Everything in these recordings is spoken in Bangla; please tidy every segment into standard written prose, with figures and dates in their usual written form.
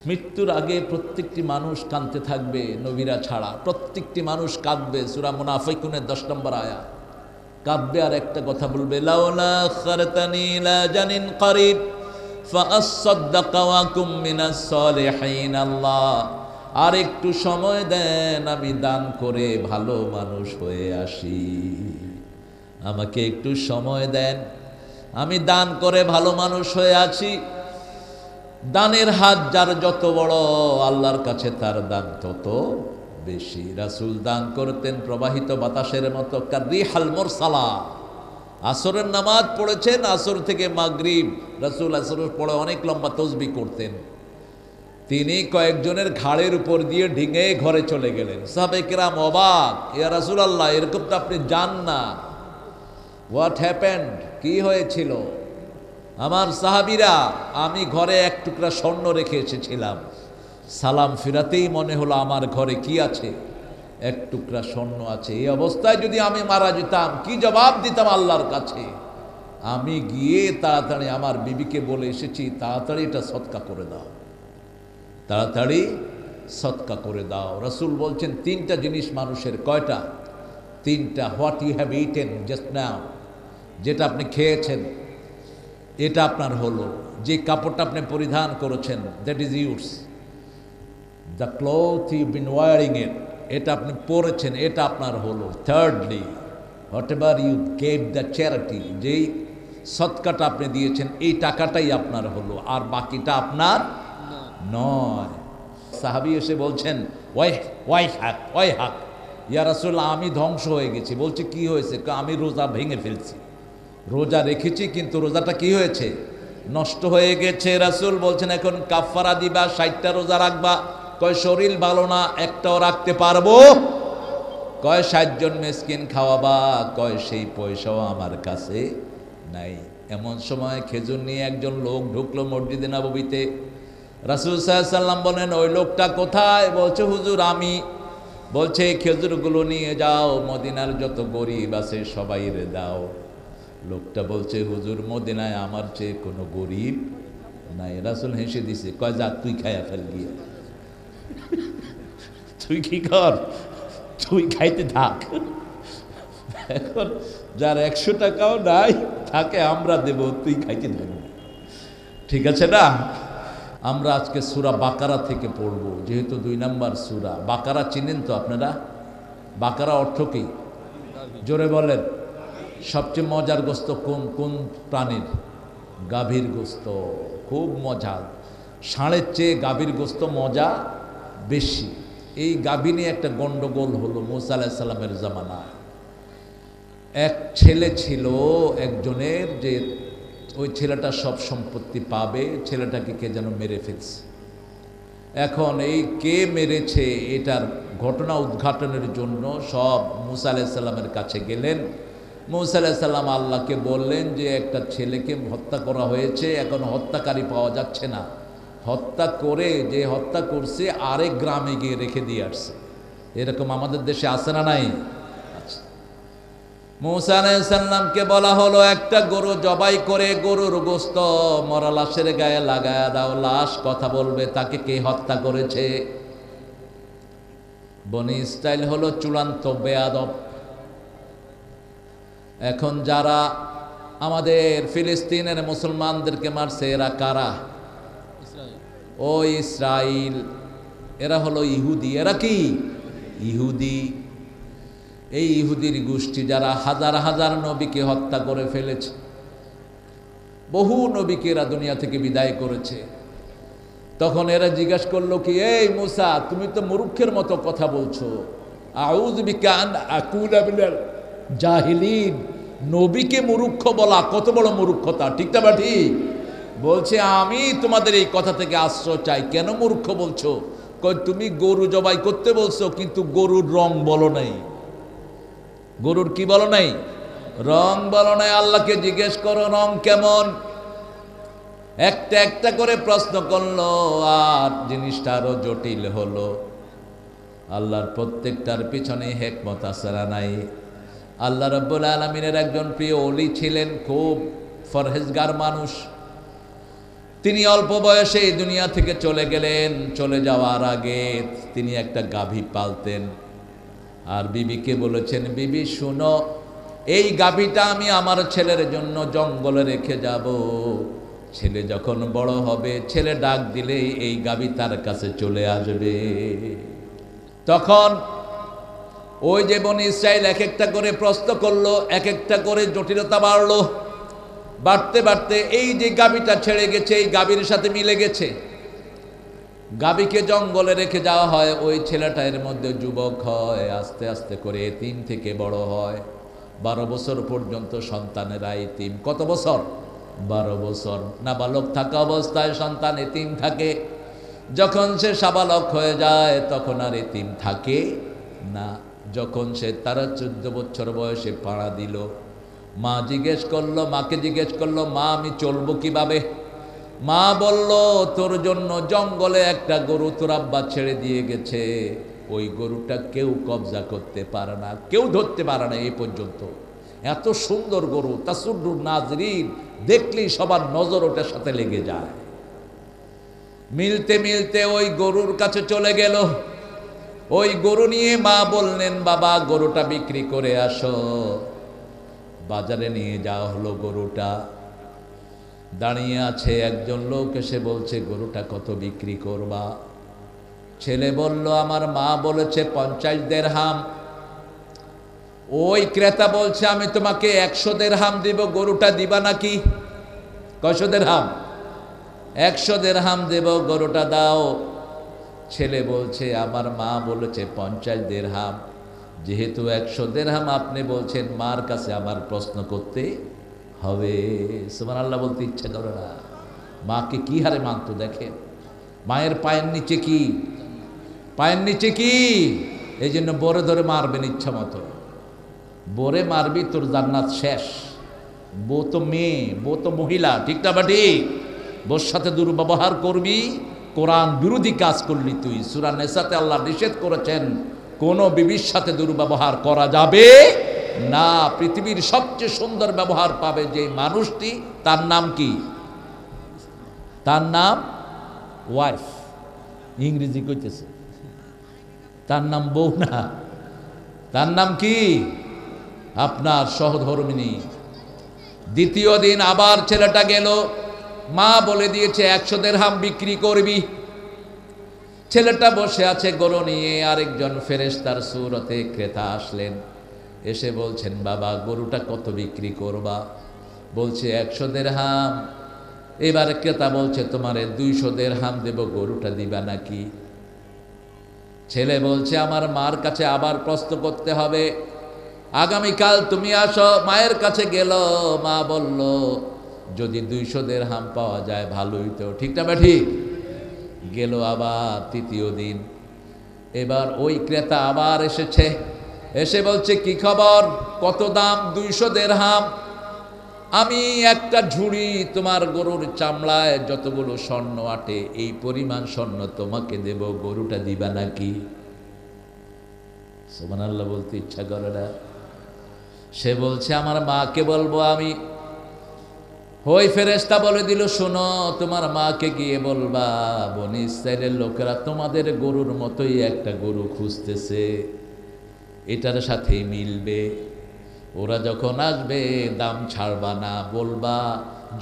মৃত্যুর আগে প্রত্যেকটি মানুষ কাঁদতে থাকবে, নবীরা ছাড়া প্রত্যেকটি মানুষ কাঁদবে। সূরা মুনাফিকুনের 10 নম্বর আয়াত। কাঁদবে আর একটা কথা বলবে, লাউলা আখারতানি ইলা জানিন করিব ফাআসসাদদাকা ওয়া কুম মিনাস সালিহিন। আল্লাহ, আর একটু সময় দেন, আমি দান করে ভালো মানুষ হয়ে আসি। আমাকে একটু সময় দেন, আমি দান করে ভালো মানুষ হয়ে আছি। দানের হাত যার যত বড়, আল্লাহর কাছে তার দান তত বেশি। রাসূল দান করতেন প্রবাহিত বাতাসের মতো, কাররিহাল মুরসালা। আসরের নামাজ পড়েছেন, আসর থেকে মাগরিব রাসূল আসরের পরে অনেক লম্বা তাসবিহ করতেন। তিনি কয়েকজনের ঘাড়ের উপর দিয়ে ঢিঙে ঘরে চলে গেলেন। সাহাবায়ে কেরাম অবাক, ইয়া রাসূলুল্লাহ, এরকম তো আপনি যান না। হোয়াট হ্যাপেন্ড, কি হয়েছিল? আমার সাহাবীরা, আমি ঘরে এক টুকরা স্বর্ণ রেখে এসেছিলাম, সালাম ফিরাতেই মনে হলো আমার ঘরে কি আছে? এক টুকরা স্বর্ণ আছে। এই অবস্থায় যদি আমি মারা যেতাম, কি জবাব দিতাম আল্লাহর কাছে? আমি গিয়ে তাড়াতাড়ি আমার বিবিকে বলে এসেছি, তাড়াতাড়ি এটা সদকা করে দাও, তাড়াতাড়ি সদকা করে দাও। রাসূল বলছেন তিনটা জিনিস মানুষের। কয়টা? তিনটা। What you have eaten just now, যেটা আপনি খেয়েছেন এটা আপনার হলো। যে কাপড়টা আপনি পরিধান করেছেন, that is yours. The cloth you been wearing it, এটা আপনি পরেছেন, এটা আপনার হলো। Thirdly, whatever you gave the charity, যেই সদকাটা আপনি দিয়েছেন এই টাকাটাই আপনার হলো, আর বাকিটা আপনার নয়। সাহাবী এসে বলছেন, ওয়াই হাক ইয়া রাসূলুল্লাহ, আমি ধ্বংস হয়ে গেছি। বলছে কি হয়েছে? আমি রোজা ভেঙে ফেলছি, রোজা রেখেছি কিন্তু রোজাটা কি হয়েছে? নষ্ট হয়ে গেছে। রাসূল বলছেন এখন কাফারা দিবা, 60টা রোজা রাখবা। কয় শরীর ভালো না, একটাও রাখতে পারবো? কয় 60 জন মিসকিন খাওয়াবা। কয় সেই পয়সাও আমার কাছে নাই। এমন সময় খেজুর নিয়ে একজন লোক ঢুকলো মসজিদে নববীতে। রাসূল সাল্লাল্লাহু আলাইহি ওয়াসাল্লাম বলেন, ওই লোকটা কোথায়? বলছে হুজুর আমি। বলছে খেজুরগুলো নিয়ে যাও, মদিনার যত গরিব আছে সবাইরে দাও। লোকটা বলছে, হুজুর মদিনায় আমার চেয়ে কোনো গরিব নাই। রাসূল হেসে দিছে, কয় যা তুই খাইয়া ফেল গিয়ে। তুই কি কর, তুই খাইতে থাক। এখন যার 100 টাকাও নাই তাকে আমরা দেব, তুই খাইতে থাক। ঠিক আছে না? আমরা আজকে সূরা বাকারা থেকে পড়ব, যেহেতু 2 নম্বর সূরা। বাকারা চিনেন তো আপনারা? বাকারা অর্থ কি? জোরে বলেন। সবচেয়ে মজার গোস্ত কোন কোন প্রাণীর? গাভীর গোস্ত। খুব মজা। ষাঁড়ের চেয়ে গাভীর গোস্ত মজা বেশি। এই গাভী নিয়ে একটা গন্ডগোল হলো মুসা আলাইহিস সালামের জামানায়। এক ছেলে ছিল একজনের, যে ওই ছেলেটা সব সম্পত্তি পাবে, ছেলেটাকে কে যেন মেরে ফেলছে। এখন এই কে মেরেছে এটার ঘটনা উদ্ঘাটনের জন্য সব মুসা আলাইহিস সালামের কাছে গেলেন। মুসা আলাইহিস সালাম আল্লাহকে বললেন যে একটা ছেলেকে হত্যা করা হয়েছে, এখন হত্যাকারী পাওয়া যাচ্ছে না। হত্যা করে যে হত্যা করছে আরেক গ্রামে গিয়ে রেখে দিয়ে আসছে। এরকম আমাদের দেশে আছে না নাই? আচ্ছা, মুসা আলাইহিস সালামকে বলা হলো একটা গরু জবাই করে গরুর গোশত মরা লাশের গায়ে লাগায়া দাও, লাশ কথা বলবে তাকে কে হত্যা করেছে। বনি ইসরাইল হলো চূড়ান্ত বেয়াদব। এখন যারা আমাদের ফিলিস্তিনের মুসলমানদেরকে মারছে এরা কারা? ও ইসরাইল। এরা হলো ইহুদি। এরা কি? ইহুদি। এই ইহুদির গোষ্ঠী যারা হাজার হাজার নবীকে হত্যা করে ফেলেছে, বহু নবীকে এরা দুনিয়া থেকে বিদায় করেছে। তখন এরা জিজ্ঞাসা করলো কি, এই মুসা তুমি তো মূর্খের মতো কথা বলছো। আউযু বিকা আন আকুনা মিনাল জাহিলিন। নবীকে মূর্খ বলা কত বড় মূর্খতা, ঠিক না? ঠিক বলছে, আমি তোমাদের এই কথা থেকে আশ্রয় চাই। কেন মূর্খ বলছো? কই তুমি গরু জবাই করতে বলছো, কিন্তু গরুর রং বলো নাই। গরুর কি বলো নাই? রং বলো নাই। আল্লাহকে জিজ্ঞেস করো রং কেমন। একটা একটা করে প্রশ্ন করলো, আর জিনিসটা আরো জটিল হলো। আল্লাহর প্রত্যেকটার পিছনে হিকমত আছে না নাই? আল্লাহ রাব্বুল আলামিনের একজন প্রিয় ওলি ছিলেন, খুব ফরহেজগার মানুষ। তিনি অল্প বয়সে এই দুনিয়া থেকে চলে গেলেন। চলে যাওয়ার আগে তিনি একটা গাভী পালতেন, আর বিবিকে বলেছেন, বিবি শুনো, এই গাভীটা আমি আমার ছেলের জন্য জঙ্গলে রেখে যাব। ছেলে যখন বড় হবে, ছেলে ডাক দিলেই এই গাভী তার কাছে চলে আসবে। তখন ওই যে বনি ইসরাইল এক একটা করে প্রশ্ন করলো, এক একটা করে জটিলতা বাড়লো। বাড়তে বাড়তে এই যে গাভীটা ছেড়ে গেছে, এই গাভীর সাথে মিলে গেছে। গাভীকে জঙ্গলে রেখে যাওয়া হয়, ওই ছেলেটা এর মধ্যে যুবক হয়, আস্তে আস্তে করে এতিম থেকে বড় হয়। 12 বছর পর্যন্ত সন্তানেরা এতিম। কত বছর? 12 বছর। নাবালক থাকা অবস্থায় সন্তান এতিম থাকে। যখন সে সাবালক হয়ে যায় তখন আর এতিম থাকে না। যখন সে তারা 14 বছর বয়সে পাড়া দিল, মা জিজ্ঞেস করলো, মাকে জিজ্ঞেস করলো, মা আমি চলবো কিভাবে? মা বলল, তোর জন্য জঙ্গলে একটা গরু তোর আব্বা ছেড়ে দিয়ে গেছে। ওই গরুটা কেউ কবজা করতে পারে না, কেউ ধরতে পারে না এই পর্যন্ত। এত সুন্দর গরু, তাসুরুন নাজরিন, দেখলেই সবার নজর ওটার সাথে লেগে যায়। মিলতে মিলতে ওই গরুর কাছে চলে গেল। ওই গরু নিয়ে মা বললেন, বাবা গরুটা বিক্রি করে আসো। বাজারে নিয়ে যাওয়া হলো। গরুটা দাঁড়িয়ে আছে, একজন লোক এসে বলছে, গরুটা কত বিক্রি করবা? ছেলে বলল, আমার মা বলেছে 50 দিরহাম। ওই ক্রেতা বলছে, আমি তোমাকে 100 দিরহাম দিব, গরুটা দিবা নাকি? কয়শো দিরহাম? 100 দিরহাম দেব, গরুটা দাও। ছেলে বলছে, আমার মা বলেছে 50 দিরহাম। যেহেতু 100 দিরহাম আপনি বলছেন, মার কাছে আমার প্রশ্ন করতে হবে। সুবহানাল্লাহ বলতে ইচ্ছা করে না। মাকে কি হারে মানতো দেখেন। মায়ের পায়ের নিচে কি? পায়ের নিচে কি? এই জন্য বরে ধরে মারবেন ইচ্ছা মতো। বরে মারবি, তোর জান্নাত শেষ। বউ তো মেয়ে, বউ তো মহিলা, ঠিক না বাটি? বোর সাথে দুর্ব্যবহার করবি, কোরআন বিরোধী কাজ করলি তুই। সূরা নিসাতে আল্লাহ নিষেধ করেছেন, কোন বিবির সাথে দুর্ব্যবহার করা যাবে না। পৃথিবীর সবচেয়ে সুন্দর ব্যবহার পাবে যে মানুষটি, তার নাম কি? তার নাম ওয়াইফ। ইংরেজি কইতেছে, তার নাম বউ না, তার নাম কি? আপনার সহধর্মিণী। দ্বিতীয় দিন আবার ছেলেটা গেল, মা বলে দিয়েছে 100 দিরহাম বিক্রি করবি। ছেলেটা বসে আছে গরু নিয়ে, আরেকজন ফেরেশতার সুরতে ক্রেতা আসলেন, এসে বলছেন, বাবা গরুটা কত বিক্রি করবা? বলছে 100 দিরহাম। এবার ক্রেতা বলছে, তোমারে 200 দিরহাম দেব, গরুটা দিবা নাকি? ছেলে বলছে, আমার মার কাছে আবার প্রশ্ন করতে হবে, আগামীকাল তুমি আসো। মায়ের কাছে গেল, মা বলল, যদি 200 দিরহাম পাওয়া যায় ভালোই তো, ঠিক না বা ঠিক? গেল আবার তৃতীয় দিন। এবার ওই ক্রেতা আবার এসেছে, এসে বলছে, কি খবর, কত দাম? 200 দিরহাম। আমি একটা ঝুড়ি তোমার গরুর চামড়ায় যতগুলো স্বর্ণ আটে, এই পরিমাণ স্বর্ণ তোমাকে দেব, গরুটা দিবা নাকি? সুবহানাল্লাহ বলতে ইচ্ছা করে না। সে বলছে, আমার মাকে বলবো আমি। ওই ফেরেশতা বলে দিল, শোনো, তোমার মাকে গিয়ে বলবা, বনি ইসরাইলের লোকেরা তোমাদের গরুর মতোই একটা গরু খুঁজতেছে, এটার সাথে মিলবে। ওরা যখন আসবে দাম ছাড়বা না, বলবা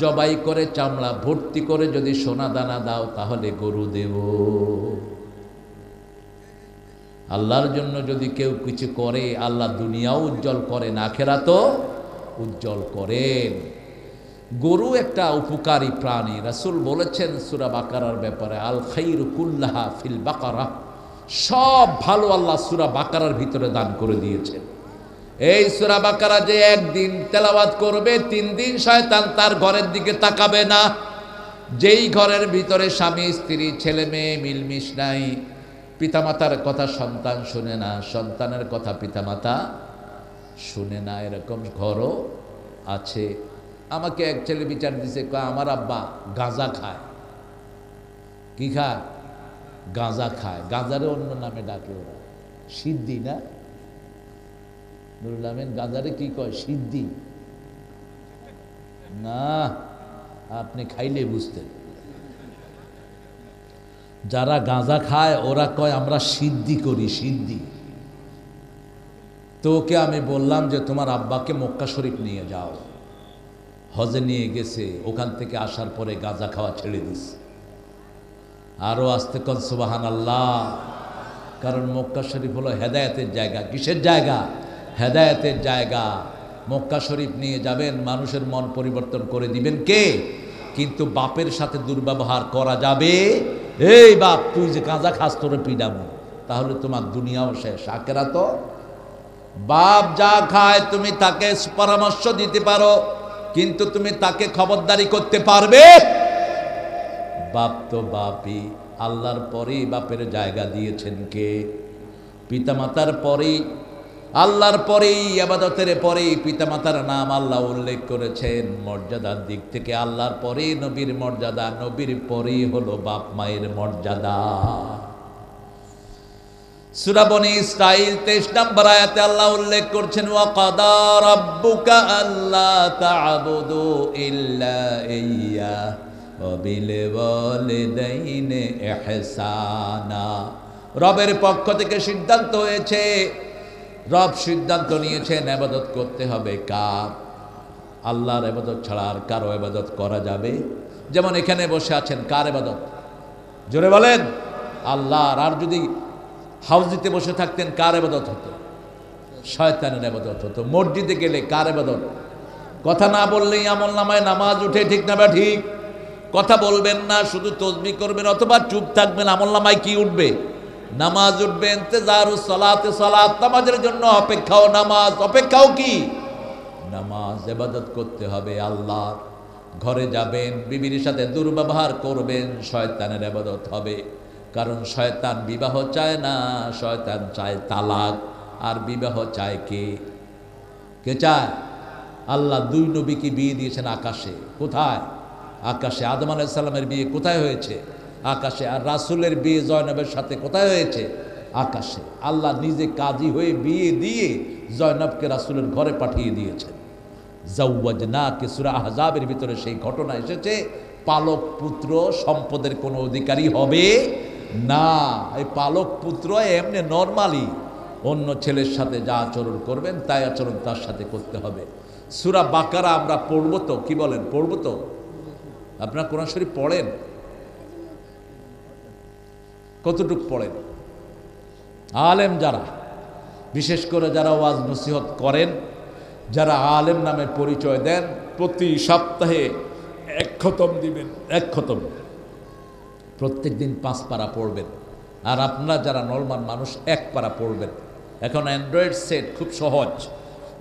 জবাই করে চামড়া ভর্তি করে যদি সোনা দানা দাও তাহলে গরু দেব। আল্লাহর জন্য যদি কেউ কিছু করে, আল্লাহ দুনিয়াও উজ্জ্বল করেন, আখিরাতও উজ্জ্বল করেন। গরু একটা উপকারী প্রাণী। রাসূল বলেছেন সূরা বাকারার ব্যাপারে, আল খাইরু কুল্লাহা ফিল বাকারা, সব ভালো আল্লাহ সূরা বাকারার ভিতরে দান করে দিয়েছেন। এই সূরা বাকারা যে একদিন তেলাওয়াত করবে, 3 দিন শয়তান তার ঘরের দিকে তাকাবে না। যেই ঘরের ভিতরে স্বামী স্ত্রী ছেলে মেয়ে মিলমিশ নাই, পিতামাতার কথা সন্তান শুনে না, সন্তানের কথা পিতামাতা শুনে না, এরকম ঘরও আছে। আমাকে এক ছেলে বিচার দিছে, কয় আমার আব্বা গাঁজা খায়। কি খায়? গাঁজা খায়। গাঁজারে অন্য নামে ডাকে ওরা, সিদ্ধি না? নুরুল আমিন গাঁজারে কি কয়? সিদ্ধি না, আপনি খাইলে বুঝতেন। যারা গাঁজা খায় ওরা কয় আমরা সিদ্ধি করি, সিদ্ধি। তো ওকে আমি বললাম যে তোমার আব্বাকে মক্কা শরীফ নিয়ে যাও। হজে নিয়ে গেছে, ওখান থেকে আসার পরে গাঁজা খাওয়া ছেড়ে দিস। আরও আস্তে কন সুবহানাল্লাহ। কারণ মক্কা শরীফ হলো হেদায়েতের জায়গা। কিসের জায়গা? হেদায়েতের জায়গা। মক্কা শরীফ নিয়ে যাবেন, মানুষের মন পরিবর্তন করে দিবেন কে? কিন্তু বাপের সাথে দুর্ব্যবহার করা যাবে। এই বাপ, তুই যে গাঁজা খাস তোরে পিডাবো, তাহলে তোমার দুনিয়াও শেষ, আখিরাতও। বাপ যা খায় তুমি তাকে পরামর্শ দিতে পারো, কিন্তু তুমি তাকে খবরদারি করতে পারবে? বাপ তো বাপই। আল্লাহর পরেই বাপের জায়গা দিয়েছেন কে? পিতামাতার পরেই, আল্লাহর পরেই, ইবাদতের পরেই পিতামাতার নাম আল্লাহ উল্লেখ করেছেন। মর্যাদার দিক থেকে আল্লাহর পরেই নবীর মর্যাদা, নবীর পরেই হলো বাপ মায়ের মর্যাদা। সূরা বনী ইসরাঈল 23 নম্বর আয়াতে আল্লাহ উল্লেখ করছেন, ওয়া কাদা রাব্বুকা আল্লা তা'বুদু ইল্লা ইয়্যা ওয়া বিল ওয়ালিদাইনি ইহসানা। রবের পক্ষ থেকে সিদ্ধান্ত হয়েছে, রব সিদ্ধান্ত নিয়েছেন ইবাদত করতে হবে কার? আল্লাহর ইবাদত ছাড়া আর কারো ইবাদত করা যাবে? যেমন এখানে বসে আছেন, কার ইবাদত? জোরে বলেন। আল্লাহর। আর যদি হাউজিতে বসে থাকতেন কার ইবাদত হতো? শয়তানের ইবাদত হতো। মসজিদে গেলে কার ইবাদত? কথা না বললেই আমলনামায় নামাজ উঠে, ঠিক না? ঠিক। কথা বলবেন না, শুধু তাসবিহ করবেন অথবা চুপ থাকবেন, আমলনামায় কি উঠবে? নামাজ উঠবে। ইন্তেজারুস সালাতে, সালাত, নামাজের জন্য অপেক্ষাও নামাজ, অপেক্ষাও কি? নামাজ। ইবাদত করতে হবে আল্লাহর। ঘরে যাবেন, বিবির সাথে দুর্ব্যবহার করবেন, শয়তানের ইবাদত হবে। কারণ শয়তান বিবাহ চায় না, শয়তান চায় তালাক। আর বিবাহ চায় কে? কে চায়? আল্লাহ দুই নবীকে বিয়ে দিয়েছেন আকাশে। কোথায়? আকাশে। আদম আলাইহিস সালামের বিয়ে কোথায় হয়েছে? আকাশে। আর রাসূলের বিয়ে জয়নবের সাথে কোথায় হয়েছে? আকাশে। আল্লাহ নিজে কাজী হয়ে বিয়ে দিয়ে জয়নবকে রাসূলের ঘরে পাঠিয়ে দিয়েছেন। জাওয়াজনাকে, সূরা আহজাবের ভিতরে সেই ঘটনা এসেছে। পালক পুত্র সম্পদের কোনো অধিকারী হবে না। এই পালক পুত্র এমনি নরমালি অন্য ছেলের সাথে যা আচরণ করবেন তাই আচরণ তার সাথে করতে হবে। সূরা বাকারা আমরা পড়ব তো? কি বলেন, পড়ব তো? আপনারা কোরআন শরীফ পড়েন? কতটুকু পড়েন? আলেম যারা, বিশেষ করে যারা ওয়াজ নসিহত করেন, যারা আলেম নামে পরিচয় দেন, প্রতি সপ্তাহে এক খতম দিবেন, এক খতম। প্রত্যেক দিন 5 পারা পড়বেন। আর আপনারা যারা নরমাল মানুষ 1 পারা পড়বেন। এখন অ্যান্ড্রয়েড সেট খুব সহজ,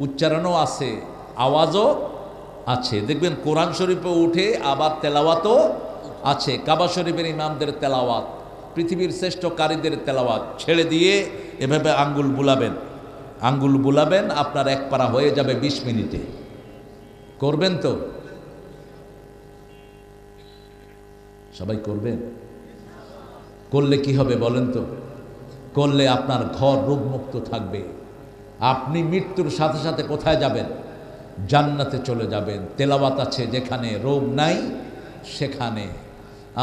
উচ্চারণও আছে, আওয়াজও আছে। দেখবেন কোরআন শরীফে উঠে আবার তেলাওয়াতও আছে। কাবা শরীফের ইমামদের তেলাওয়াত, পৃথিবীর শ্রেষ্ঠ কারীদের তেলাওয়াত ছেড়ে দিয়ে এভাবে আঙ্গুল বুলাবেন, আঙ্গুল বুলাবেন, আপনার 1 পারা হয়ে যাবে 20 মিনিটে। করবেন তো? সবাই করবেন? করলে কি হবে বলেন তো? করলে আপনার ঘর রোগমুক্ত থাকবে। আপনি মৃত্যুর সাথে সাথে কোথায় যাবেন? জান্নাতে চলে যাবেন। তেলাওয়াত আছে যেখানে, রোগ নাই সেখানে।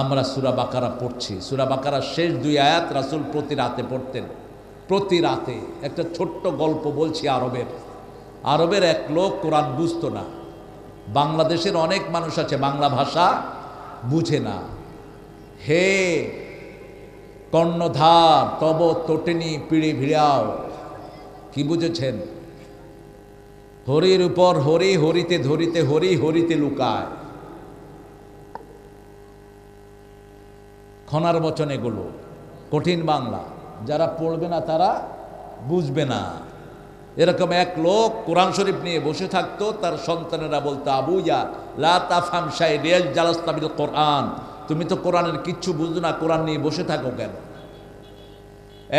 আমরা সূরা বাকারা পড়ছি। সূরা বাকারার শেষ 2 আয়াত রাসূল প্রতি রাতে পড়তেন। প্রতি রাতে। একটা ছোট্ট গল্প বলছি আরবের। আরবের এক লোক কোরআন বুঝতো না। বাংলাদেশের অনেক মানুষ আছে বাংলা ভাষা বুঝে না। হে কর্ণধার তব তটিনী পিড়ি ভিড়াও, কি বুঝেছেন? হরির উপর হরি, হরিতে ধরিতে হরি, হরিতে লুকায়। খনার বচন এগুলো, কঠিন বাংলা। যারা পড়বে না তারা বুঝবে না। এরকম এক লোক কোরআন শরীফ নিয়ে বসে থাকতো, তার সন্তানেরা বলতো, আবুয়া লা তাফহাম শাই'আন জালাসতা বিল কোরআন, তুমি তো কোরআনের কিচ্ছু বুঝো না, কোরআন নিয়ে বসে থাকো কেন?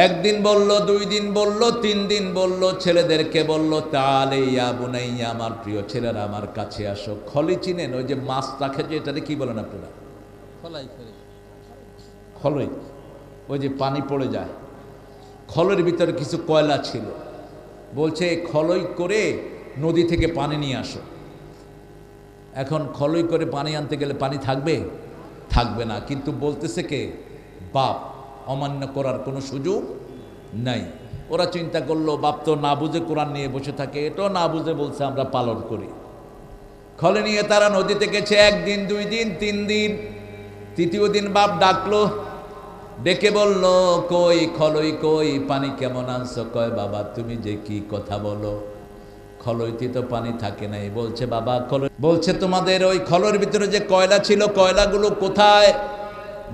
একদিন বলল, 2 দিন বলল, 3 দিন বলল, ছেলেদেরকে বলল, তাআলে ইয়া বুনাইয়া, আমার প্রিয় ছেলেরা আমার কাছে আসো। খলি চিনেন? ওই যে মাছ রাখে যে, এটাকে কি বলেন আপনারা? খলই। ওই যে পানি পড়ে যায়, খলের ভিতরে কিছু কয়লা ছিল। বলছে খলই করে নদী থেকে পানি নিয়ে আসো। এখন খলই করে পানি আনতে গেলে পানি থাকবে? থাকবে না। কিন্তু বলতেছে কে? বাপ অমান্য করার কোনো সুযোগ নাই। ওরা চিন্তা করলো বাপ তো না বুঝে কোরআন নিয়ে বসে থাকে, এটাও না বুঝে বলছে আমরা পালন করি। খলে নিয়ে তারা নদীতে গেছে, 1 দিন 2 দিন 3 দিন, তৃতীয় দিন বাপ ডাকলো, ডেকে বলল কই খলই কই, পানি কেমন আনছো? কয় বাবা তুমি যে কি কথা বলো, খলইতে তো পানি থাকে নাই। বলছে বাবা খলই, বলছে তোমাদের ওই খলের ভিতরে যে কয়লা ছিল কয়লাগুলো কোথায়?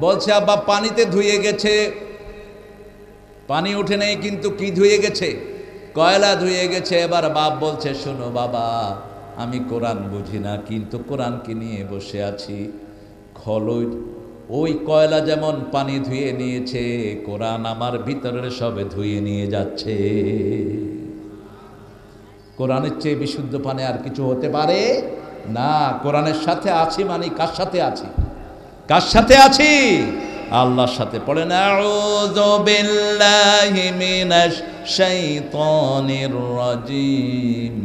বলছে আব্বা পানিতে ধুয়ে গেছে। পানি উঠে নেই কিন্তু কি ধুয়ে গেছে? কয়লা ধুয়ে গেছে। এবার বাপ বলছে শোনো বাবা, আমি কোরআন বুঝি না কিন্তু কোরআনকে নিয়ে বসে আছি। খলই ওই কয়লা যেমন পানি ধুয়ে নিয়েছে, কোরআন আমার ভিতরের সবে ধুয়ে নিয়ে যাচ্ছে। কোরআনের চেয়ে বিশুদ্ধ পানি আর কিছু হতে পারে না। কোরআনের সাথে আছি মানে কার সাথে আছি? কার সাথে আছি? আল্লাহর সাথে। পড়েন আউযু বিল্লাহি মিনাশ শাইতানির রাজিম,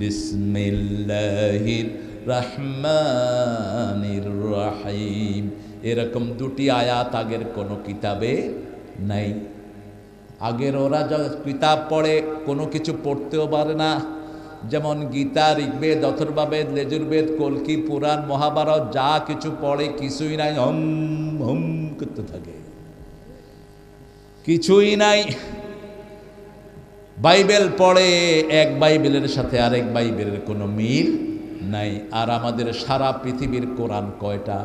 বিসমিল্লাহির রহমানির রহিম। এরকম 2টি আয়াত আগের কোনো কিতাবে নাই। আগের ওরা যা কিতাব পড়ে কোনো কিছু পড়তেও পারে না, যেমন গীতা, ঋগ্বেদ, অথর্ববেদ, লেজুর্বেদ, কল্কি, পুরাণ, মহাভারত যা কিছু পড়ে কিছুই নাই, হম হম করতে থাকে, কিছুই নাই। বাইবেল পড়ে, এক বাইবেলের সাথে আরেক বাইবেলের কোনো মিল নাই। আর আমাদের সারা পৃথিবীর কোরআন কয়টা?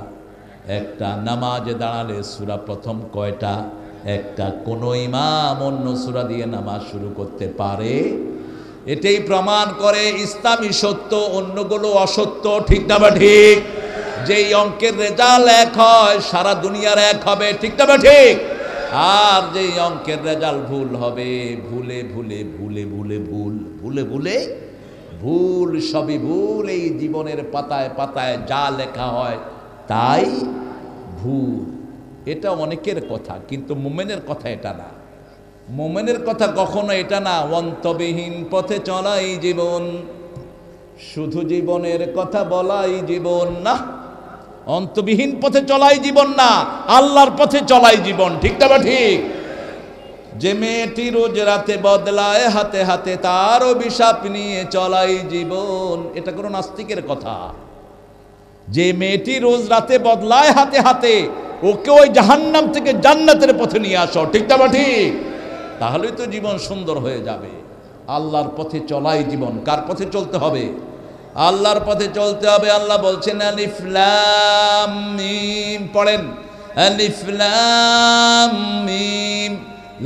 একটা। নামাজে দাঁড়ালে সূরা প্রথম কয়টা? একটা। কোনো ইমাম অন্য সূরা দিয়ে নামাজ শুরু করতে পারে? এটাই প্রমাণ করে ইসলামী সত্য, অন্যগুলো অসত্য। ঠিক না বা ঠিক? যেই অঙ্কের রেজাল্ট এক হয় সারা দুনিয়ার এক হবে। ঠিক না বা ঠিক? আর যেই অঙ্কের রেজাল্ট ভুল হবে, ভুলে ভুলে ভুলে ভুলে ভুল, ভুলে ভুলে ভুল, সবই ভুল। এই জীবনের পাতায় পাতায় যা লেখা হয় তাই ভুল। এটা অনেকের কথা, কিন্তু মুমিনের কথা এটা না। মুমিনের কথা কখনো এটা না। অন্তবিহীন পথে চলাই জীবন, শুধু জীবনের কথা বলাই জীবন না। অন্তবিহীন পথে চলাই জীবন না, আল্লাহর পথে চলাই জীবন। ঠিক না বা ঠিক? যে মেয়েটি রোজ রাতে বদলায় হাতে হাতে, তার অভিশাপ নিয়ে চলাই জীবন। এটা কোনো নাস্তিকের কথা। যে মেয়েটি রোজ রাতে বদলায় হাতে হাতে, ওকে ওই জাহান্নাম থেকে জান্নাতের পথে নিয়ে আসো। ঠিক না বা ঠিক? তাহলেই তো জীবন সুন্দর হয়ে যাবে। আল্লাহর পথে চলাই জীবন। কার পথে চলতে হবে? আল্লাহর পথে চলতে হবে। আল্লাহ বলছেন আলিফ লাম মিম, পড়েন আলিফ লাম মিম,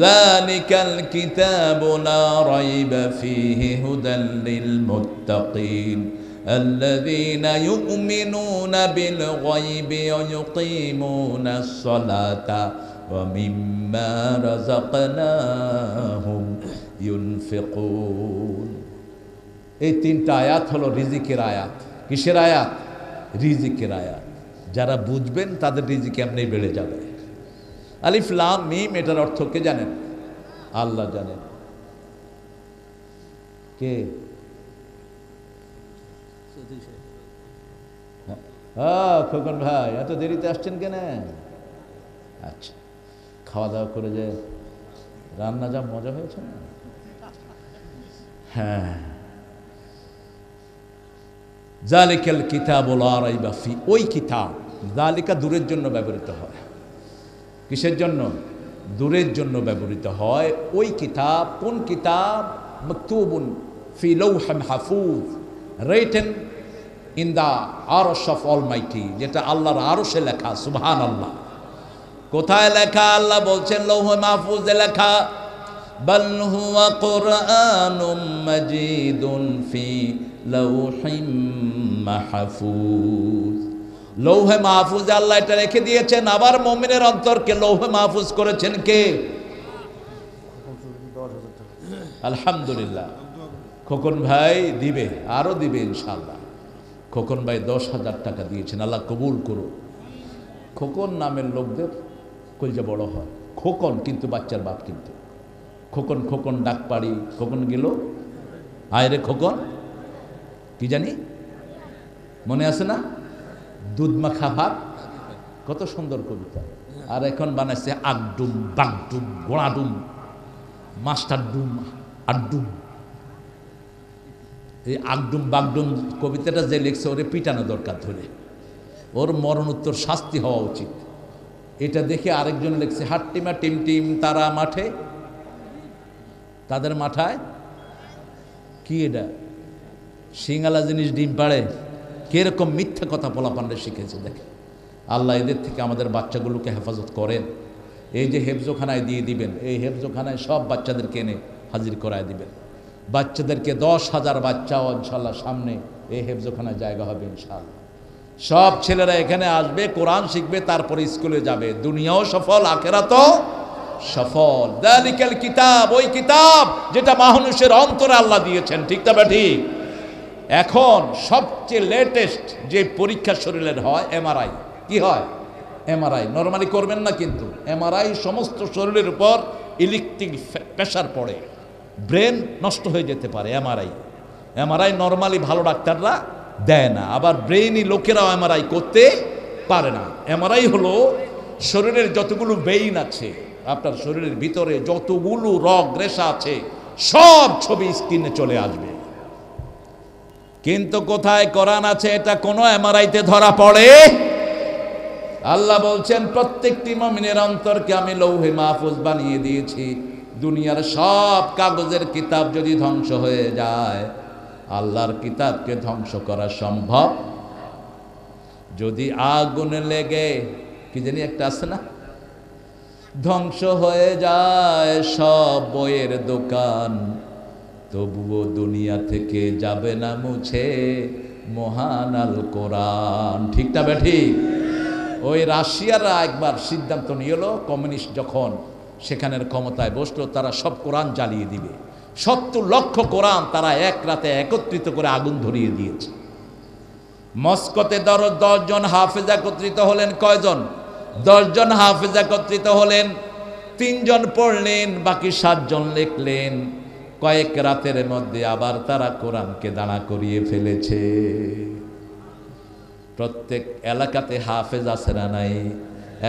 যালিকাল কিতাবু লা রাইবা ফীহি হুদাল লিল মুত্তাকিন আল্লাযীনা ইউমিনুনা বিল গায়বি ওয়া ইউকিমুনাস সালাতা ওয়া মিম্মা রাযাকনাহুম ইউনফিকুন। এই 3টা আয়াত হলো রিজিকের আয়াত। কিসের আয়াত? রিজিকের আয়াত। যারা বুঝবেন তাদের রিজিক এমনি বেড়ে যাবে। আলিফ লাম মিম, এটার অর্থ কে জানেন? আল্লাহ জানেন। কে? খোকন ভাই, এত দেরিতে আসছেন কেন? আচ্ছা, খাওয়া দাওয়া করে যে রান্না যা মজা হয়েছে না? হ্যাঁ, জালিকাল কিতাবু লা রাইবা ফি, ওই কিতাব। জালিকা দূরের জন্য ব্যবহৃত হয়। কিসের জন্য? দূরের জন্য ব্যবহৃত হয়। ওই কিতাব কোন কিতাব? মাকতুবুন ফি লাওহিন মাহফুজ, রিটেন ইন দা আরশ অফ অলমাইটি, যেটা আল্লাহর আরশে লেখা। সুবহানাল্লাহ। কোথায় লেখা? আল্লাহ বলছেন লৌহে মাহফুজে লেখা। বাল হুয়া কুরআনুম মাজিদুন ফি লাওহিম মাহফুজ। লৌহে মাহফুজে আল্লাহ এটা রেখে দিয়েছেন। আবার মুমিনের অন্তরকে লৌহে মাহফুজ করেছেন কে? আলহামদুলিল্লাহ। খোকন ভাই দিবে, আরো দিবে ইনশাআল্লাহ। খোকন ভাই 10,000 টাকা দিয়েছেন, আল্লাহ কবুল করুন। খোকন নামের লোকদের কলজা বড় হয়। খোকন কিন্তু বাচ্চার বাপ। কিন্তু খোকন খোকন ডাক পাড়ি, খোকন গেল আয় রে খোকন, কি জানি মনে আছে না? দুধ মাখা ভাত, কত সুন্দর কবিতা। আর এখন বানাইছে আগডুম, বাগডুম, গোড়াডুম, মাস্টার ডুম, আড্ডুম। এই আগডুম বাগডুম কবিতাটা যে লিখছে ওরে পিটানো দরকার ধরে, ওর মরণোত্তর শাস্তি হওয়া উচিত। এটা দেখে আরেকজন লিখছে হাট্টিমা টিম টিম তারা মাঠে, তাদের মাথায় কি এটা সিঙ্গালা জিনিস ডিম পাড়ে। কিরকম মিথ্যা কথা পোলাপান্ডে শিখেছে দেখে। আল্লাহ এদের থেকে আমাদের বাচ্চাগুলোকে হেফাজত করেন। এই যে হেফজোখানায় দিয়ে দিবেন, এই হেফজোখানায় সব বাচ্চাদেরকে এনে হাজির করায় দিবেন। বাচ্চাদেরকে 10,000 বাচ্চাও ইনশাল্লাহ সামনে এই হেফজোখানায় জায়গা হবে ইনশাল্লাহ। সব ছেলেরা এখানে আসবে, কোরআন শিখবে, তারপরে স্কুলে যাবে। দুনিয়াও সফল, আখিরাতও সফল। যালিকাল কিতাব, ওই কিতাব যেটা মানুষের অন্তরে আল্লাহ দিয়েছেন। ঠিক না ঠিক? এখন সবচেয়ে লেটেস্ট যে পরীক্ষা শরীরের হয় এমআরআই। কি হয়? এমআরআই। নরমালি করবেন না কিন্তু। এমআরআই সমস্ত শরীরের উপর ইলেকট্রিক প্রেশার পড়ে, ব্রেন নষ্ট হয়ে যেতে পারে। এমআরআই নরমালি ভালো ডাক্তাররা দেয় না, আবার ব্রেইনি লোকেরাও এমআরআই করতে পারে না। এমআরআই হলো শরীরের যতগুলো ব্রেইন আছে, আপনার শরীরের ভিতরে যতগুলো রগ রেশা আছে, সব ছবি স্ক্রিনে চলে আসবে। কিন্তু কোথায় কোরআন আছে এটা কোনো এমআরআইতে ধরা পড়ে? আল্লাহ বলছেন প্রত্যেকটি মুমিনের অন্তরকে আমি লৌহে মাহফুজ বানিয়ে দিয়েছি। দুনিয়ার সব কাগজের কিতাব যদি ধ্বংস হয়ে যায়, আল্লাহর কিতাবকে ধ্বংস করা সম্ভব? যদি আগুন লেগে কি জানি একটা আছে না, ধ্বংস হয়ে যায় সব বইয়ের দোকান, তবুও দুনিয়া থেকে যাবে না মুছে মহান আল কোরআন। ঠিক না ঠিক? ওই রাশিয়ারা একবার সিদ্ধান্ত নিয়ে এলো, কমিউনিস্ট যখন সেখানের ক্ষমতায় বসলো, তারা সব কোরআন জ্বালিয়ে দিবে। 70 লক্ষ কোরআন তারা এক রাতে একত্রিত করে আগুন ধরিয়ে দিয়েছে। মস্কোতে 10 জন হাফেজ একত্রিত হলেন। কয়জন? 10 জন হাফেজ একত্রিত হলেন। 3 জন পড়লেন, বাকি 7 জন লিখলেন। কয়েক রাতের মধ্যে আবার তারা কোরআনকে দাঁড়া করিয়ে ফেলেছে। প্রত্যেক এলাকাতে হাফেজ আছে না নাই?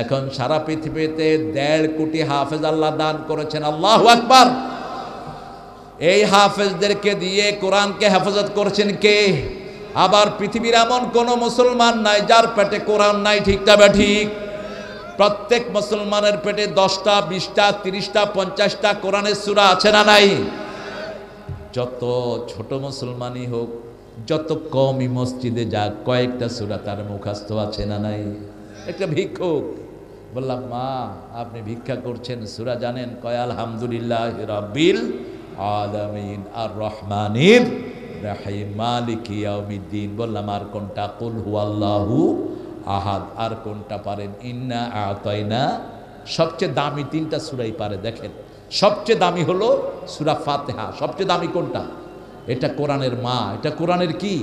এখন সারা পৃথিবীতে 1.5 কোটি হাফেজ আল্লাহ দান করেছেন। আল্লাহু আকবার। এই হাফেজদেরকে দিয়ে কোরআনকে হেফাজত করেছেন কে? আবার পৃথিবীর এমন কোন মুসলমান নাই যার পেটে কোরআন নাই। ঠিক না ঠিক? প্রত্যেক মুসলমানের পেটে 10টা, 20টা, 30টা, 50টা কোরআনের সূরা আছে না নাই? যত ছোট মুসলমানই হোক, যত কমই মসজিদে যাক, কয়েকটা সূরা তার মুখস্থ আছে না নাই? একটা ভিক্ষুক বললাম, মা আপনি ভিক্ষা করছেন, সূরা জানেন? কয় আলহামদুলিল্লাহ রাব্বিল আলামিন আর রহমানির রহিম মালিকি ইয়াউমিদ্দিন। বললাম আর কোনটা? কুল হুয়াল্লাহু আহাদ। আর কোনটা পারেন? ইন্না আতাইনা। সবচেয়ে দামি 3টা সূরাই পারে। দেখেন, সবচেয়ে দামি হলো সূরা ফাতিহা। সবচেয়ে দামি কোনটা? এটা কোরআনের মা। এটা কোরআনের কি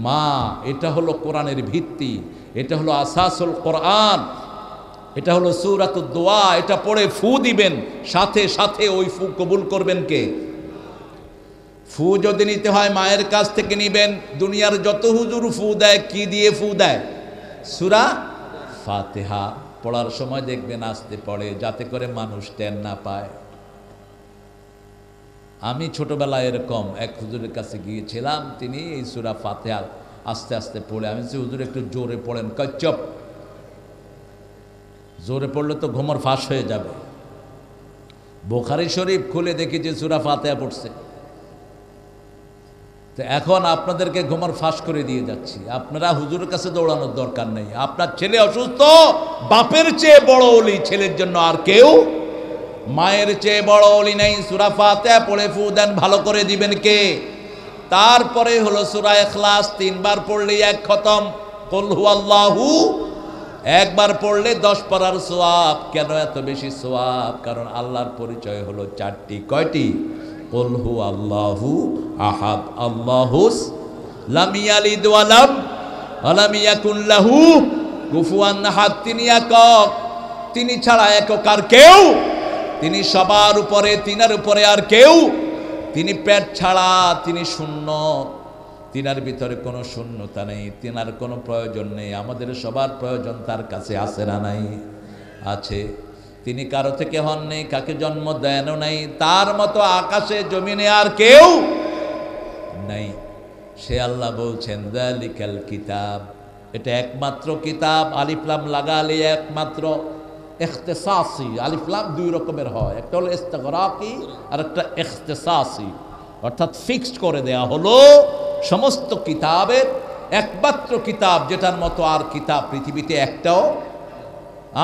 মা? এটা হলো কোরআনের ভিত্তি। এটা হলো আসাসুল কোরআন। এটা হলো সূরাতুদ দোয়া। এটা পড়ে ফু দিবেন, সাথে সাথে ওই ফু কবুল করবেন কে? ফু যদি নিতে হয় মায়ের কাছ থেকে নিবেন। দুনিয়ার যত হুজুর ফু দেয়, কি দিয়ে ফু দেয়? সূরা ফাতিহা। পড়ার সময় দেখবেন আস্তে পড়ে, যাতে করে মানুষ টের না পায়। আমি ছোটবেলায় এরকম এক হুজুরের কাছে গিয়েছিলাম, তিনি এই সূরা ফাতিহা আস্তে আস্তে পড়ে, আমি বলছি হুজুর একটু জোরে পড়েন। কয় চুপ, জোরে পড়লে তো ঘুমর ফাঁস হয়ে যাবে। বুখারী শরীফ খুলে দেখি যে সূরা ফাতিহা পড়ছে। তো এখন আপনাদেরকে ঘুমর ফাঁস করে দিয়ে যাচ্ছি। আপনারা হুজুরের কাছে দৌড়ানোর দরকার নেই। আপনার ছেলে অসুস্থ, বাপের চেয়ে বড় ওলি ছেলের জন্য আর কেউ, মায়ের চেয়ে বড় ওলি নেই। সূরা ফাতিহা পড়ে ফু দেন, ভালো করে দিবেন কে? তারপরে হলো সূরা ইখলাস। 3 বার পড়লেই 1 খতম। কুল হুয়াল্লাহু একবার পড়লে 10 পড়ার সওয়াব। কেন এত বেশি সওয়াব? কারণ আল্লাহর পরিচয় হলো 4টি। কয়টি? কুল হুয়াল্লাহু আহাদ, আল্লাহুস লাম ইয়ালিদ ওয়া লাম ইয়াকুন লাহু কুফুয়ান আহাদ। তিনি একক, তিনি ছাড়া একক আর কেউ। তিনি সবার উপরে, তিনার উপরে আর কেউ। তিনি পেট ছাড়া, তিনি শূন্য, তিনার ভিতরে কোনো শূন্যতা নেই, তিনার কোনো প্রয়োজন নেই। আমাদের সবার প্রয়োজন তার কাছে আছে না নাই? আছে। তিনি কারো থেকে হন নেই, কাকে জন্ম দেনও নাই, তার মতো আকাশে জমিনে আর কেউ নাই। সে আল্লাহ বলছেন যালিকাল কিতাব, এটা একমাত্র কিতাব। আলিফ লাম লাগালে একমাত্র ইখতিসাসি, আলিফ লাম দুই রকমের হয়, একটা হলো ইস্তিগরাকি আর একটা ইখতিসাসি, অর্থাৎ ফিক্সড করে দেয়া হলো সমস্ত কিতাবের একমাত্র কিতাব, যেটার মতো আর কিতাব পৃথিবীতে একটাও।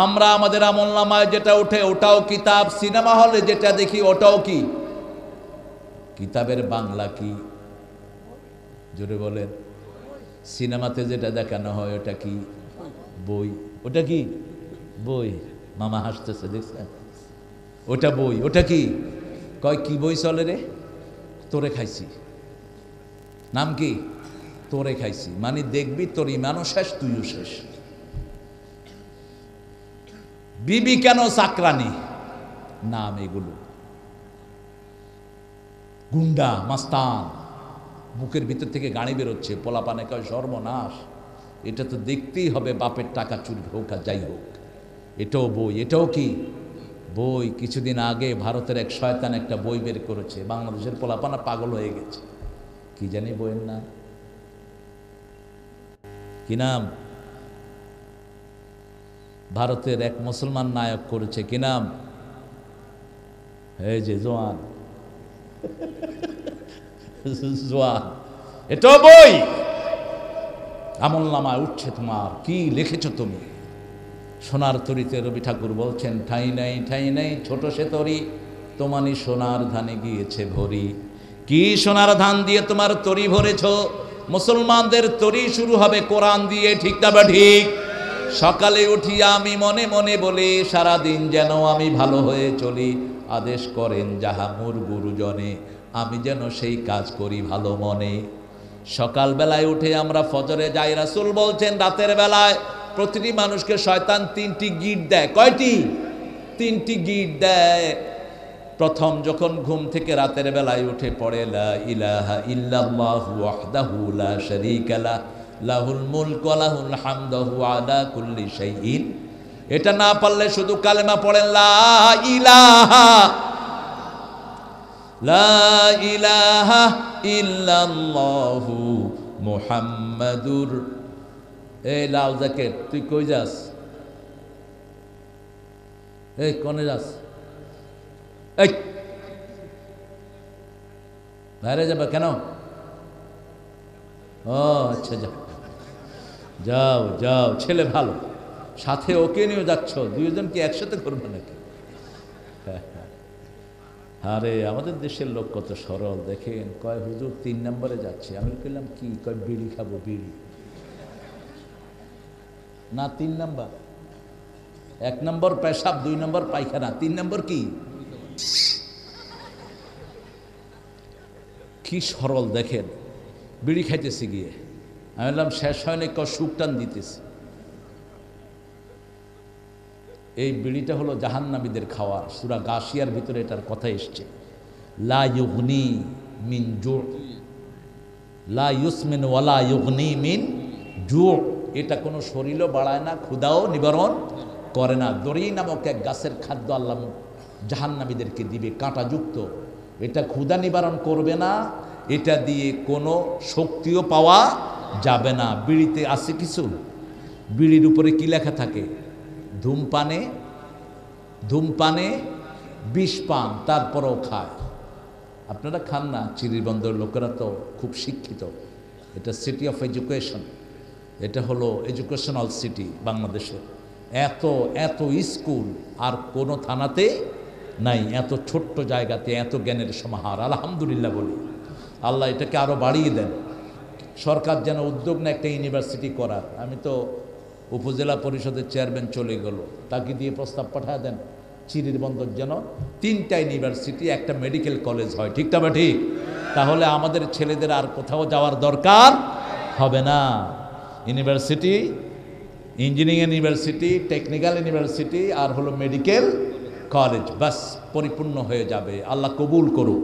আমরা আমাদের আমলনামায় যেটা উঠে ওটাও কিতাব, সিনেমা হলে যেটা দেখি ওটাও কি কিতাবের বাংলা কি? জোরে বলেন। সিনেমাতে যেটা দেখানো হয় ওটা কি? বই। ওটা কি? বই। মামা হাসতেছে, দেখছেন? ওটা বই। ওটা কি? কয় কি বই চলে রে? তোরে খাইছি। নাম কি? তোরে খাইছি। মানে দেখবি তোর ইমানও শেষ, তুইও শেষ। বিবি কেন চাকরানি নাম এগুলো। গুন্ডা মাস্তান, বুকের ভিতর থেকে গাড়ি বেরোচ্ছে, পোলাপানে কয় সর্বনাশ, এটা তো দেখতেই হবে, বাপের টাকা চুরি হোক আর যাই হোক। এটাও বই। এটাও কি? বই। কিছুদিন আগে ভারতের এক শয়তান একটা বই বের করেছে, বাংলাদেশের পোলাপানা পাগল হয়ে গেছে। কি জানি বইয়ের নাম, কি নাম? ভারতের এক মুসলমান নায়ক করেছে, কি নাম? এই যে জোয়ান। জোয়ান। এটাও বই। আমল নামায় উঠছে তোমার, কি লিখেছ তুমি? সোনার তরিতে রবি ঠাকুর বলছেন, ঠাই নাই ঠাই নাই ছোট সে তরি, তোমানি সোনার ধানে গিয়েছে ভরি। কি সোনার ধান দিয়ে তোমার তরি ভরেছ? মুসলমানদের তরি শুরু হবে কোরআন দিয়ে, ঠিক না বা ঠিক? সকালে উঠিয়া আমি মনে মনে বলি, সারাদিন যেন আমি ভালো হয়ে চলি, আদেশ করেন যাহা মোর গুরুজনে, আমি যেন সেই কাজ করি ভালো মনে। সকালবেলায় উঠে আমরা ফজরে যাই, রাসূল বলছেন রাতের বেলায় প্রতিটি মানুষকে শয়তান 3টি গিট দেয়। কয়টি? 3টি গিট দেয়। প্রথম যখন ঘুম থেকে রাতের বেলায় উঠে পড়ে, লা ইলাহা ইল্লাল্লাহু ওয়াহদাহু লা শারীকা লাহু লাহুল মুলকু ওয়া লাহুল হামদু ওয়া আলা কুল্লি শাইইন, এটা না পারলে শুধু কালেমা পড়েন, লা ইলাহা ইল্লাল্লাহু মুহাম্মাদুর। এই লাল জ্যাকেট, তুই কই যাস? এই কোনে যাস? এই বাইরে যাবে কেন? ও আচ্ছা, যাও যাও যাও, ছেলে ভালো, সাথে ওকে নিয়ে যাচ্ছ, দুইজন কি একসাথে করবে নাকি? আরে আমাদের দেশের লোক কত সরল দেখেন। কয় হুজুর 3 নম্বরে যাচ্ছে। আমি বললাম কি? কয় বিড়ি খাবো। বিড়ি না, 3 নম্বর। 1 নম্বর পেশাব, 2 নম্বর পায়খানা, 3 নম্বর কি? কি সরল দেখেন। বিড়ি খাইতেছি গিয়ে। আমি বললাম শেষ হয়নি, সুখ টান দিতেছি। এই বিড়িটা হলো জাহান্নামীদের খাওয়ার। সূরা গাশিয়ার ভিতরে এটার কথা এসছে, লা ইউগনি মিন জু, লা ইউসমিন ওয়ালা ইউগনি মিন জু। এটা কোনো শরীরও বাড়ায় না, ক্ষুধাও নিবারণ করে না। দড়ি নামক এক গাছের খাদ্য আল্লাহ জাহান্নামীদেরকে দিবে, কাঁটাযুক্ত। এটা ক্ষুধা নিবারণ করবে না, এটা দিয়ে কোনো শক্তিও পাওয়া যাবে না। বিড়িতে আছে কিছু? বিড়ির উপরে কি লেখা থাকে? ধূমপানে ধূমপানে বিষ পান, তারপরেও খায়। আপনারা খান না? চিরিরবন্দর লোকেরা তো খুব শিক্ষিত। এটা সিটি অফ এডুকেশন, এটা হলো এডুকেশনাল সিটি বাংলাদেশে। এত এত স্কুল আর কোনো থানাতে নাই, এত ছোট্ট জায়গাতে এত জ্ঞানের সমাহার। আলহামদুলিল্লাহ বলি, আল্লাহ এটাকে আরও বাড়িয়ে দেন। সরকার যেন উদ্যোগ নেয় একটা ইউনিভার্সিটি করার। আমি তো উপজেলা পরিষদের চেয়ারম্যান চলে গেল, তাকে দিয়ে প্রস্তাব পাঠায় দেন চিরির বন্দর যেন 3টা ইউনিভার্সিটি, একটা মেডিকেল কলেজ হয়, ঠিক না ঠিক? তাহলে আমাদের ছেলেদের আর কোথাও যাওয়ার দরকার হবে না। University, engineering university, technical university আর হলো মেডিকেল কলেজ, বাস পরিপূর্ণ হয়ে যাবে। আল্লাহ কবুল করুক।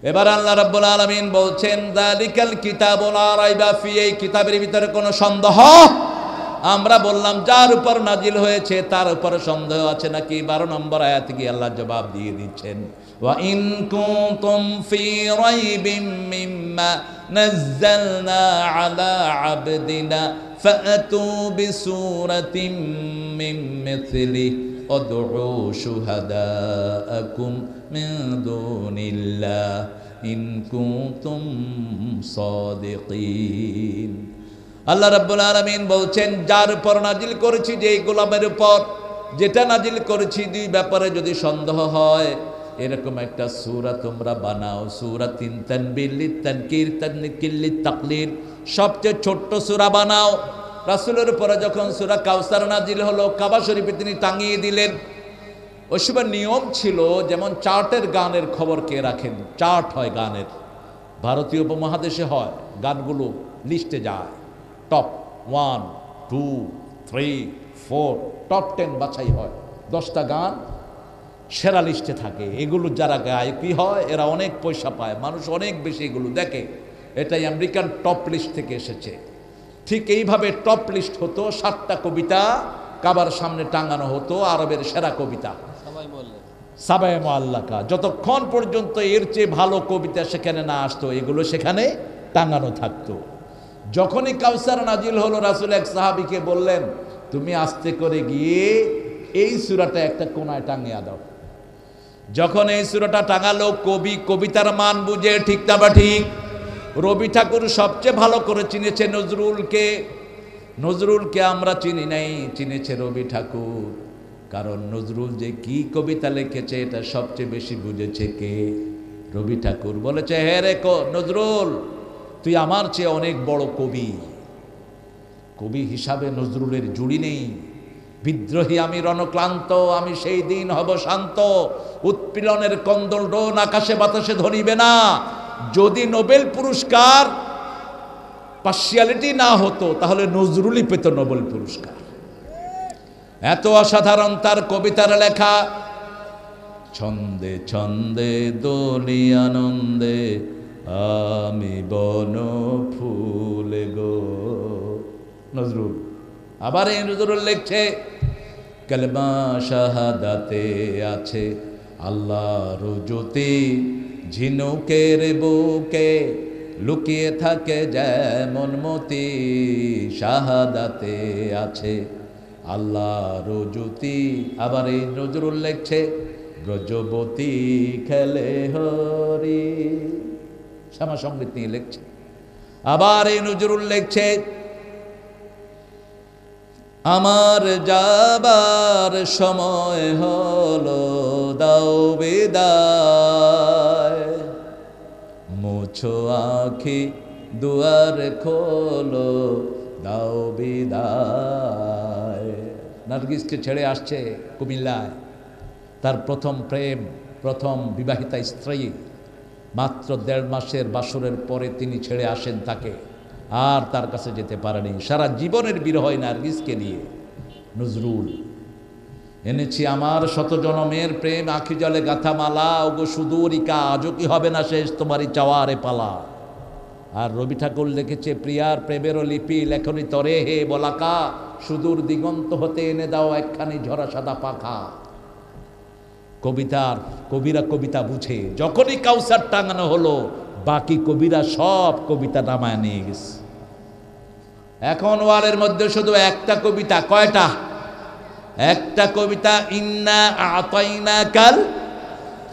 এবার আল্লাহ রাব্বুল আলামিন বলছেন, যালিকাল কিতাবু লা রাইবা ফি, এই কিতাবের ভিতরে কোনো সন্দেহ আমরা বললাম যার উপর নাজিল হয়েছে তার উপর সন্দেহ আছে নাকি? 12 নম্বর আয়াতে গিয়ে আল্লাহ জবাব দিয়ে দিচ্ছেন, ওয়া ইন কুনতুম ফি রাইবিম মিম্মা নাযালনা আলা আবদিনা ফাতু বিসূরাতিন মিন মিথলিহি উদউ শুহাদাআকুম মিন দুনিল্লাহ ইন কুনতুম সাদিকিন। আল্লাহ রাব্বুল আলামিন বলছেন, যার উপর নাজিল করেছি, যে গোলামের উপর যেটা নাজিল করেছি, দুই ব্যাপারে যদি সন্দেহ হয়, এরকম একটা সূরা তোমরা বানাও। সূরা তিন তানবির লিত তানকির তানকির লিত তাকলির, সবচেয়ে ছোট্ট সূরা বানাও। রাসূলের উপরে যখন সূরা কাউসার নাজিল হলো, কাবা শরীফে তিনি টাঙিয়ে দিলেন। ওই সময় নিয়ম ছিল, যেমন চার্টের গানের খবর কে রাখেন? চার্ট হয় গানের, ভারতীয় উপমহাদেশে হয়, গানগুলো লিস্টে যায়, টপ 1, 2, 3, 4, টপ 10 বাছাই হয়, 10টা গান সেরা লিস্টে থাকে। এগুলো যারা গায় কি হয়, এরা অনেক পয়সা পায়, মানুষ অনেক বেশি এগুলো দেখে। এটাই আমেরিকান টপ লিস্ট থেকে এসেছে। ঠিক এইভাবে টপ লিস্ট হতো, 7টা কবিতা কাবার সামনে টাঙানো হতো, আরবের সেরা কবিতা, সাবায়ে মুআল্লাকা। যতক্ষণ পর্যন্ত এর চেয়ে ভালো কবিতা সেখানে না আসতো, এগুলো সেখানে টাঙানো থাকতো। যখনই কাউসার নাজিল হলো, রাসূল এক সাহাবীকে বললেন, তুমি আস্তে করে গিয়ে এই সূরাটা একটা কোণায় টাঙিয়ে দাও। যখন এই সূরাটা টাঙালো, কবি কবিতার মান বুঝে, ঠিক না বা ঠিক? রবি ঠাকুর সবচেয়ে ভালো করে চিনেছে নজরুলকে। নজরুলকে আমরা চিনি নাই, চিনেছে রবি ঠাকুর। কারণ নজরুল যে কি কবিতা লিখেছে এটা সবচেয়ে বেশি বুঝেছে কে? রবি ঠাকুর। বলেছে, হে রে নজরুল, তুই আমার চেয়ে অনেক বড় কবি। কবি হিসাবে নজরুলের জুড়ি নেই। বিদ্রোহী আমি রণক্লান্ত, আমি সেই দিন হব শান্ত, উৎপীড়নের কন্দল ডোন আকাশে বাতাসে ধরিবে না। যদি নোবেল পুরস্কার পার্সিয়ালিটি না হতো, তাহলে নজরুলই পেত নোবেল পুরস্কার। এত অসাধারণ তার কবিতার লেখা। ছন্দে ছন্দে দোলি আনন্দে আমি বন ফুলে গো, নজরুল। আবার এই নজরুল লিখছে, কালেমা শাহাদাতে আছে আল্লাহর জ্যোতি, ঝিনুকের বুকে লুকিয়ে থাকে যেমন মতি, শাহাদাতে আছে আল্লাহর জ্যোতি। আবার এই নজরুল লিখছে, ব্রজবতী খেলে হরি, শ্যামা সঙ্গীত নিয়ে লিখছে। আবার এই নজরুল লিখছে, আমার যাবার সময় হলো, দাও বিদায়, মুছো আঁখি দুয়ার খোলো, দাও বিদায়। নার্গিসকে ছেড়ে আসছে কুমিল্লায়, তার প্রথম প্রেম, প্রথম বিবাহিতা স্ত্রী। মাত্র 1.5 মাসের বাসরের পরে তিনি ছেড়ে আসেন তাকে, আর তার কাছে যেতে পারেনি। সারা জীবনের বিরহ নার্গিসকে নিয়ে নজরুল। এনেছি আমার শত জনমের প্রেম, আখি জলে গাথা মালা, ওগো সুদূরিকা আজও কি হবে না শেষ তোমারই চাওয়ারে পালা। আর রবি ঠাকুর লিখেছে, প্রিয়ার প্রেমেরও লিপি লেখনি তরে হে বলাকা, সুদূর দিগন্ত হতে এনে দাও একখানি ঝরা সাদা পাখা। কবিতার কবিরা কবিতা বুঝে। যখনই কাউসার টাঙানো হলো, বাকি কবিরা সব কবিতা নামায় নিয়ে গেছে। এখন ওয়ালের মধ্যে শুধু একটা কবিতা। কয়টা? একটা কবিতা, ইন্না আতাইনাকাল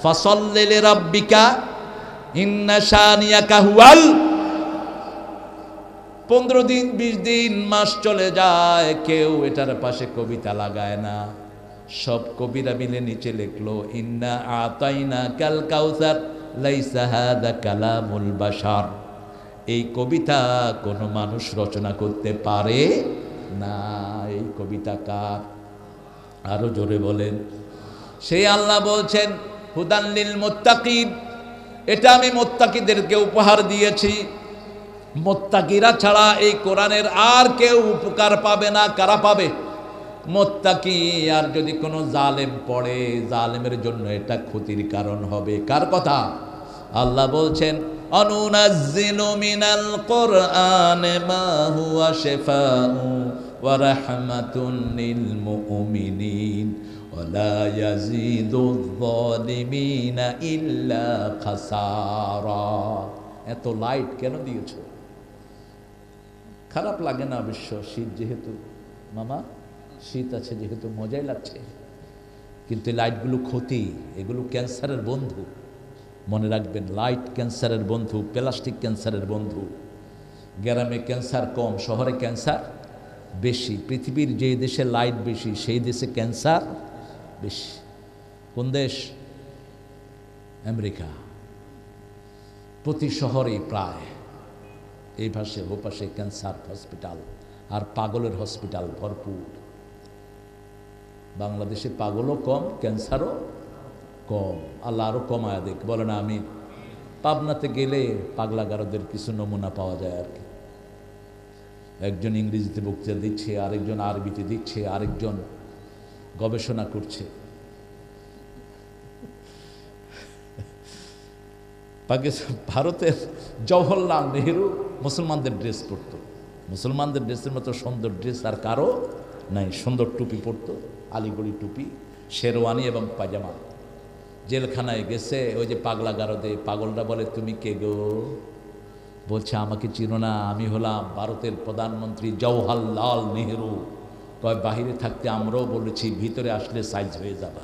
ফাসাল্লি লিরাব্বিকা ইন্না শানিয়াকা হুয়াল। 15 দিন 20 দিন মাস চলে যায়, কেউ এটার পাশে কবিতা লাগায় না। সব কবিরা মিলে নিচে লিখলো, ইন্না আতাইনাকাল কাউসার লাইসা হাদা কালামুল বাশার। এই কবিতা কোনো মানুষ রচনা করতে পারে না। এই কবিতা কার? আরো জোরে বলেন। সেই আল্লাহ বলছেন, হুদান লিল মুত্তাকিন, এটা আমি মুত্তাকিদেরকে উপহার দিয়েছি। মুত্তাকিরা ছাড়া এই কোরআনের আর কেউ উপকার পাবে না। কারা পাবে? মুত্তাকি। আর যদি কোনো জালেম পড়ে, জালেমের জন্য এটা ক্ষতির কারণ হবে। কার কথা? আল্লাহ বলছেন, অনুনাজ্জিলু মিনাল কুরআনি মা হুয়া শিফাউ ওয়া রাহমাতুন লিল মুমিনিন ওয়া লা ইয়াজিদুয যালিমিনা ইল্লা খাসারা। এত লাইট কেন দিয়েছো? খারাপ লাগে না অবশ্য, শীত যেহেতু, মামা শীত আছে যেহেতু মজাই লাগছে, কিন্তু লাইটগুলো ক্ষতি, এগুলো ক্যান্সারের বন্ধু। মনে রাখবেন, লাইট ক্যান্সারের বন্ধু, প্লাস্টিক ক্যান্সারের বন্ধু। গ্রামে ক্যান্সার কম, শহরে ক্যান্সার বেশি। পৃথিবীর যে দেশে লাইট বেশি সেই দেশে ক্যান্সার বেশি। কোন দেশ? আমেরিকা। প্রতি শহরেই প্রায় এই পাশে ও পাশে ক্যান্সার হসপিটাল আর পাগলের হসপিটাল ভরপুর। বাংলাদেশে পাগলও কম, ক্যান্সারও কম। আল্লাহ আরও কমায়া দেখ, বলে না আমি। পাবনাতে গেলে পাগলাগারদের কিছু নমুনা পাওয়া যায় আর কি। একজন ইংরেজিতে বক্তৃতা দিচ্ছে, আরেকজন আরবিতে দিচ্ছে, আরেকজন গবেষণা করছে। ভারতের জওহরলাল নেহেরু মুসলমানদের ড্রেস পরতো। মুসলমানদের ড্রেসের মতো সুন্দর ড্রেস আর কারো নাই। সুন্দর টুপি পরতো, আলিগড়ি টুপি, শেরওয়ানি এবং পাজামা। জেলখানায় গেছে, ওই যে পাগলা গারদে, পাগলরা বলে তুমি কে গো? বলছে আমাকে চিনো না, আমি হলাম ভারতের প্রধানমন্ত্রী জওহরলাল নেহেরু। কয় বাহিরে থাকতে আমরাও বলেছি, ভিতরে আসলে সাইজ হয়ে যাবা।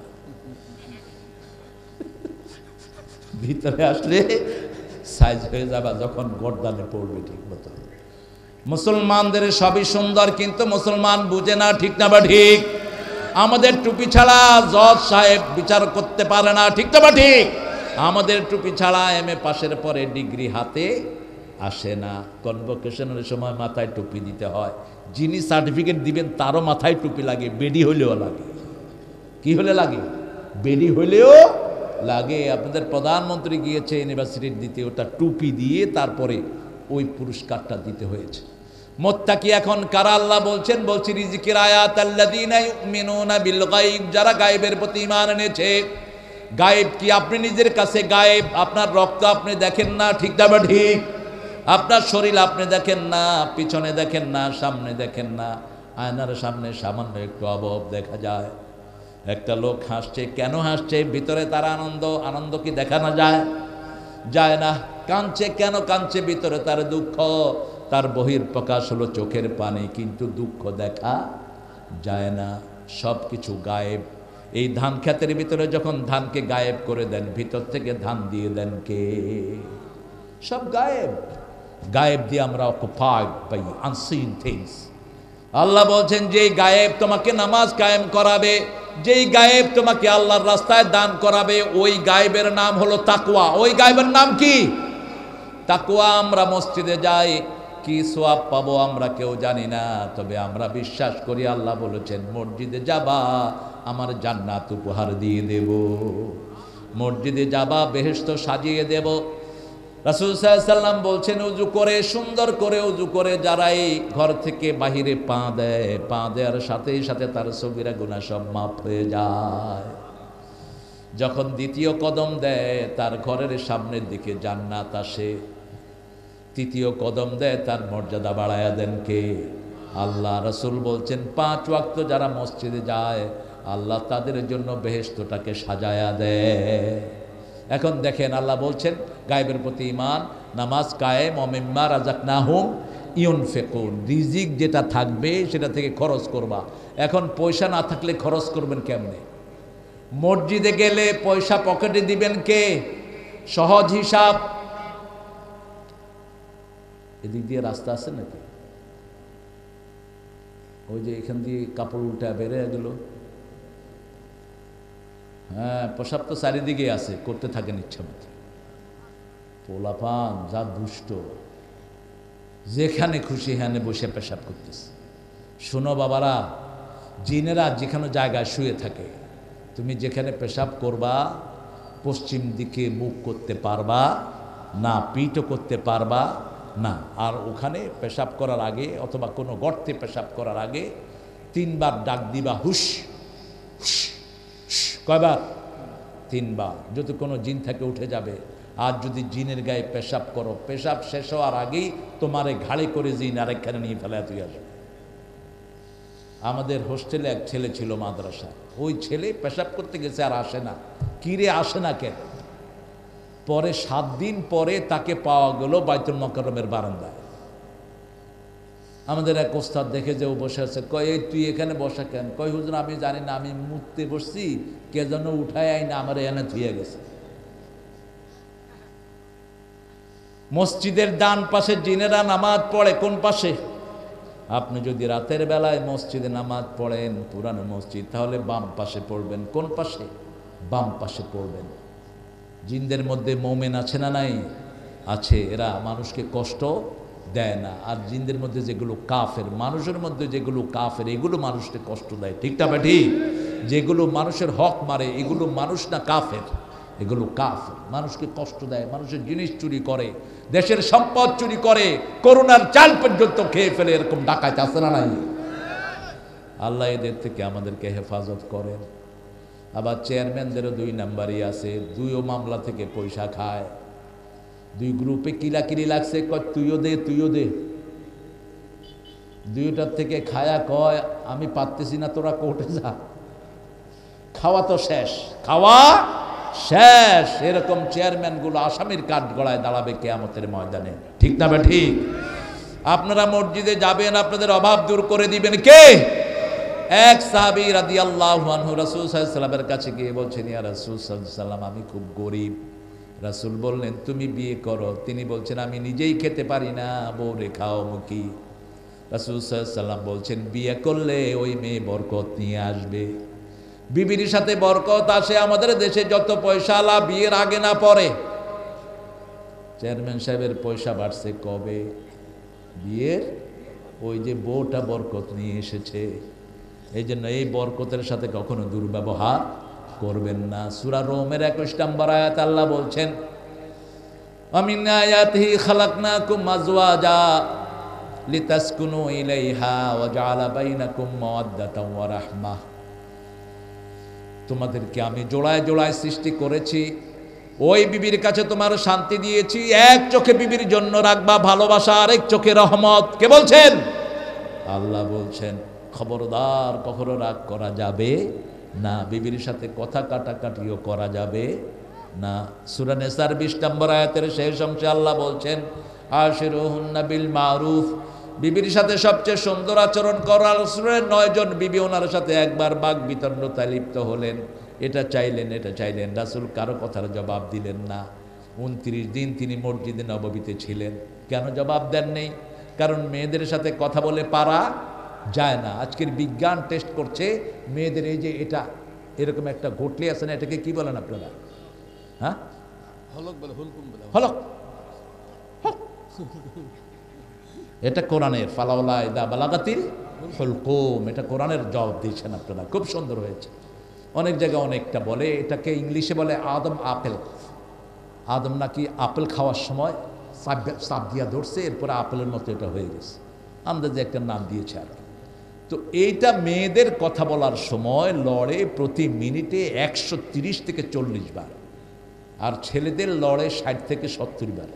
ভিতরে আসলে সাইজ হয়ে যাবা যখন গর্দানে পড়বে ঠিক মতো। মুসলমানদের সবই সুন্দর, কিন্তু মুসলমান বুঝে না, ঠিক না বা ঠিক? আমাদের টুপি ছাড়া জজ সাহেব বিচার করতে পারে না, ঠিক না বা ঠিক? আমাদের টুপি ছাড়া এমএ পাশের পরে ডিগ্রি হাতে আসে না। কনভোকেশনের সময় মাথায় টুপি দিতে হয়। যিনি সার্টিফিকেট দিবেন তারও মাথায় টুপি লাগে, বেডি হইলেও লাগে। কি হলে লাগে? বেডি হইলেও লাগে। আপনাদের প্রধানমন্ত্রী গিয়েছে ইউনিভার্সিটির দিতে, ওটা টুপি দিয়ে তারপরে ওই পুরস্কারটা দিতে হয়েছে। মুত্তাকি এখন কারা আল্লাহ বলছেন? বলছি রিজিকের আয়াত, আল্লাযীনা ইউমিনুনা বিল গায়ব, যারা গায়েবের প্রতি ঈমান এনেছে। গায়েব কি? আপনি নিজের কাছে গায়েব। আপনার রক্ত আপনি দেখেন না, ঠিক না বা ঠিক? আপনার শরীর আপনি দেখেন না, পিছনে দেখেন না, সামনে দেখেন না। আয়নার সামনে সামান্য একটু অভাব দেখা যায়। একটা লোক হাসছে, কেন হাসছে? ভিতরে তার আনন্দ। আনন্দ কি দেখানো যায়? যায় না। কাঁদছে, কেন কাঁদছে? ভিতরে তার দুঃখ। তার বহির প্রকাশ হলো চোখের পানি, কিন্তু দুঃখ দেখা যায় না। সব কিছু গায়েব। এই ধান ক্ষেতের ভিতরে যখন ধানকে গায়েব করে দেন, ভিতর থেকে ধান দিয়ে দেন কে? সব গায়েব। গায়েব দিয়ে আমরা অকুপাইড বাই আনসিন থিংস। আল্লাহ বলছেন যেই গায়েব তোমাকে নামাজ কায়েম করাবে, যেই গায়েব তোমাকে আল্লাহর রাস্তায় দান করাবে, ওই গায়েবের নাম হলো তাকওয়া। ওই গায়েবের নাম কি? তাকওয়া। আমরা মসজিদে যাই, কি সওয়াব পাবো আমরা কেউ জানি না, তবে আমরা বিশ্বাস করি আল্লাহ বলেছেন মসজিদে যাবা আমার জান্নাত উপহার দিয়ে দেব। মসজিদে যাবা বেহেশত সাজিয়ে দেব। রাসূল সাল্লাল্লাহু আলাইহি সাল্লাম বলছেন উজু করে, সুন্দর করে উজু করে যারা এই ঘর থেকে বাহিরে পা দেয়, পা দেওয়ার সাথে সাথে তার সগীরা গুনাহ সব মাফ হয়ে যায়। যখন দ্বিতীয় কদম দেয়, তার ঘরের সামনের দিকে জান্নাত আসে। তৃতীয় কদম দেয়, তার মর্যাদা বাড়ায়া দেন কে? আল্লাহ। রাসূল বলছেন 5 ওয়াক্ত যারা মসজিদে যায়, আল্লাহ তাদের জন্য বেহেশতটাকে সাজায়া দেয়। এখন দেখেন, আল্লাহ বলছেন গায়েবের প্রতি ঈমান, নামাজ কায়েম, ওয়া মিম্মা রাযাকনাহুম ইউনফিকুন। রিজিক যেটা থাকবে সেটা থেকে খরচ করবা। এখন পয়সা না থাকলে খরচ করবেন কেমনে? মসজিদে গেলে পয়সা পকেটে দিবেন কে? সহজ হিসাব। এদিক দিয়ে রাস্তা আছে নাকি? ওই যে এখান দিয়ে কাপড় উল্টা বেড়ে গেল। হ্যাঁ, পেশাব তো চারিদিকে আছে, করতে থাকেন ইচ্ছা মতো। পোলাপান যা দুষ্ট, যেখানে খুশি হ্যানে বসে পেশাব করতেছে। শোনো বাবারা, জিনেরা যেখানে জায়গায় শুয়ে থাকে, তুমি যেখানে পেশাব করবা পশ্চিম দিকে মুখ করতে পারবা না, পিঠও করতে পারবা না। আর ওখানে পেশাব করার আগে অথবা কোনো গর্তে পেশাব করার আগে 3 বার ডাক দিবা, হুশ হুশ। কয়বার? 3 বার। যদি কোনো জিন থাকে উঠে যাবে। আর যদি জিনের গায়ে পেশাব করো, পেশাব শেষ হওয়ার আগেই তোমারে ঘাড়ে করে জিন আরেকখানে নিয়ে ফেলে তুই আসবে। আমাদের হোস্টেলে এক ছেলে ছিল মাদ্রাসা, ওই ছেলে পেশাব করতে গেছে আর আসে না। কিরে আসে না কেন? পরে 7 দিন পরে তাকে পাওয়া গেল বাইতুল মোকাররমের বারান্দায়। আমাদের এক ওস্তাদ দেখে যে ও বসে আছে, কয় এই তুই এখানে বসা কেন? কয় হুজুর আমি জানি না, আমি মুততে বসছি, কে যেন উঠায় আইনা আমার এনে ধুয়ে গেছে। মসজিদের ডান পাশে জিনেরা নামাজ পড়ে, কোন পাশে? আপনি যদি রাতের বেলায় মসজিদে নামাজ পড়েন, পুরানো মসজিদ, তাহলে বাম পাশে পড়বেন। কোন পাশে? বাম পাশে পড়বেন। জিনদের মধ্যে মোমেন আছে না নাই? আছে। এরা মানুষকে কষ্ট দেয় না। আর জিনদের মধ্যে যেগুলো কাফের, মানুষের মধ্যে যেগুলো কাফের, এগুলো মানুষকে কষ্ট দেয়। ঠিক না ঠিক? যেগুলো মানুষের হক মারে, এগুলো মানুষ না, কাফের। এগুলো কাফের, মানুষকে কষ্ট দেয়, মানুষের জিনিস চুরি করে, দেশের সম্পদ চুরি করে, করোনার চাল পর্যন্ত খেয়ে ফেলে। এরকম ডাকাত আছে না নাই? আল্লাহ এদের থেকে আমাদেরকে হেফাজত করেন। আবার চেয়ারম্যানদেরও 2 নাম্বারই আছে, 2ও মামলা থেকে পয়সা খায়। 2 গ্রুপে কিলাকিলি লাগছে, কয় তুইও দে তুইও দে। 2টার থেকে খায়া কয় আমি পারতেছি না, তোরা কোর্টে যা। খাওয়া তো শেষ, খাওয়া শেষ। এরকম চেয়ারম্যানগুলো আসামির কাঠ গড়ায় দাঁড়াবে কিয়ামতের ময়দানে। ঠিক না বা ঠিক? আপনারা মসজিদে যাবেন, আপনাদের অভাব দূর করে দিবেন কে? এক সাহাবী রাদিয়াল্লাহু আনহু রাসূল সাল্লাল্লাহু আলাইহি ওয়াসাল্লামের কাছে গিয়ে বলছেন, ইয়া রাসূল সাল্লাল্লাহু আলাইহি ওয়াসাল্লাম, আমি খুব গরিব। রাসূল বললেন, তুমি বিয়ে করো। তিনি বলছেন, আমি নিজেই খেতে পারি না, বউ রে খাও মুখী। রাসূল সাল্লাল্লাহু আলাইহি ওয়াসাল্লাম বলছেন, বিয়ে করলে ওই মেয়ে বরকত নিয়ে আসবে। বিবির সাথে বরকত আসে। আমাদের দেশে যত পয়সাওয়ালা বিয়ের আগে না পরে। চেয়ারম্যান সাহেবের পয়সা বাড়ছে কবে? বিয়ের ওই যে বউটা বরকত নিয়ে এসেছে। এই জন্য এই বরকতের সাথে কখনো দুর্ব্যবহার করবেন না। সূরা রোমের 21 নম্বর আয়াত আল্লাহ বলছেন, আমিন আয়াতিহি খালাকনাকুম আজওয়াজা লিতাসকুনু ইলাইহা ওয়া জাআলা বাইনাকুম মাওয়াদ্দাতাও ওয়া রাহমাহ। তোমাদেরকে আমি জোড়ায় জোড়ায় সৃষ্টি করেছি, ওই বিবির কাছে তোমার শান্তি দিয়েছি। এক চোখে বিবির জন্য রাখবা ভালোবাসা, আরেক চোখে রহমত। কে বলছেন? আল্লাহ বলছেন, খবরদার কখনো রাগ করা যাবে না, বিবির সাথে কথা কাটাকাটিও করা যাবে না। সূরা নিসার 20 নম্বর আয়াতের শেষ অংশে আল্লাহ বলছেন, আশিরুহুন্না বিল মারুফ। বিবির সাথে সবচেয়ে সুন্দর আচরণ করার। রাসূলের 9 জন বিবি ওনার সাথে একবার বাগ বিতণ্ডতায় লিপ্ত হলেন, এটা চাইলেন এটা চাইলেন, রাসূল কারো কথার জবাব দিলেন না। 29 দিন তিনি মসজিদে নববীতে ছিলেন। কেন জবাব দেন নেই? কারণ মেয়েদের সাথে কথা বলে পারা যায় না। আজকের বিজ্ঞান টেস্ট করছে মেয়েদের এই যে এটা এরকম একটা ঘটলি আছে না, এটাকে কি বলেন আপনারা? হ্যাঁ, হলক বলে, হুলকুম বলে। হলক, এটা কোরআনের ফালাওলা ইদা বালাগাতিল হুলকুম, এটা কোরআনের জবাব দিয়েছেন আপনারা, খুব সুন্দর হয়েছে। অনেক জায়গায় অনেকটা বলে, এটাকে ইংলিশে বলে আদম আপেল। আদম নাকি আপেল খাওয়ার সময় সাপ দিয়া ধরছে, এরপরে আপেলের মতো এটা হয়ে গেছে, আন্দাজে একটা নাম দিয়েছে আর কি। তো এইটা মেয়েদের কথা বলার সময় লড়ে প্রতি মিনিটে 130 থেকে 40 বার, আর ছেলেদের লড়ে 60 থেকে 70 বার।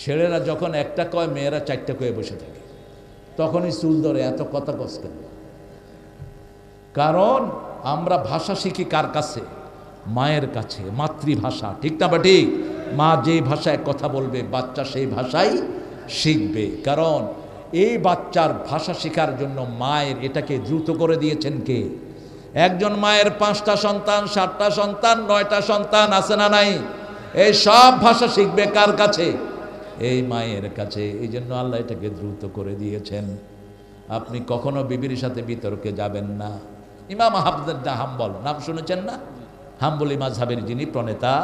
ছেলেরা যখন একটা কয়, মেয়েরা 4টা কয়ে বসে থাকে, তখনই চুল ধরে, এত কথা কস কেন? কারণ আমরা ভাষা শিখি কার কাছে? মায়ের কাছে, মাতৃভাষা। ঠিক না বা ঠিক? মা যেই ভাষায় কথা বলবে বাচ্চা সেই ভাষাই শিখবে। কারণ এই বাচ্চার ভাষা শেখার জন্য মায়ের এটাকে দ্রুত করে দিয়েছেন কে? একজন মায়ের 5টা সন্তান, 7টা সন্তান, 9টা সন্তান আছে না নাই? এই সব ভাষা শিখবে কার কাছে? এই মায়ের কাছে। এই জন্য আল্লাহ এটাকে দ্রুত করে দিয়েছেন। আপনি কখনো বিবির সাথে বিতর্কে যাবেন না। ইমাম আহমদ হাম্বল নাম শুনেছেন না? হাম্বলি মাযহাবের যিনি প্রণেতা,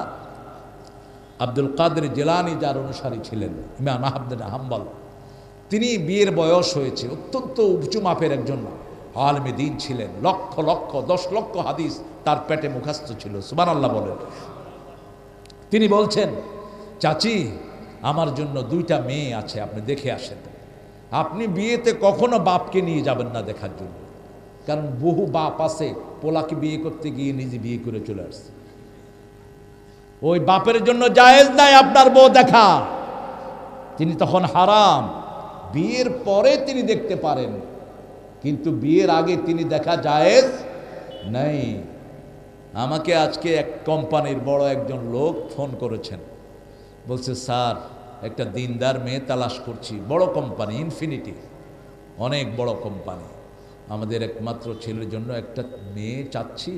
আব্দুল কাদের জিলানী যার অনুসারী ছিলেন, ইমাম আহমদ হাম্বল, তিনি বিয়ের বয়স হয়েছে, অত্যন্ত উঁচু মাপের একজন আলেমে দ্বীন ছিলেন। লক্ষ লক্ষ 10 লক্ষ হাদিস তার পেটে মুখস্থ ছিল। সুবহানাল্লাহ বলেন। তিনি বলছেন, চাচি আমার জন্য 2টা মেয়ে আছে, আপনি দেখে আসেন। আপনি বিয়েতে কখনো বাপকে নিয়ে যাবেন না দেখার জন্য, কারণ বহু বাপ আছে পোলাকে বিয়ে করতে গিয়ে নিজে বিয়ে করে চলে আসছে। ওই বাপের জন্য জায়েজ নাই আপনার বউ দেখা, তিনি তখন হারাম। বিয়ের পরে তিনি দেখতে পারেন, কিন্তু বিয়ের আগে তিনি দেখা জায়েজ নাই। আমাকে আজকে এক কোম্পানির বড় একজন লোক ফোন করেছেন, বলছে স্যার একটা দিনদার মেয়ে তালাশ করছি, বড় কোম্পানি ইনফিনিটি, অনেক বড় কোম্পানি, আমাদের একমাত্র ছেলের জন্য একটা মেয়ে চাচ্ছি,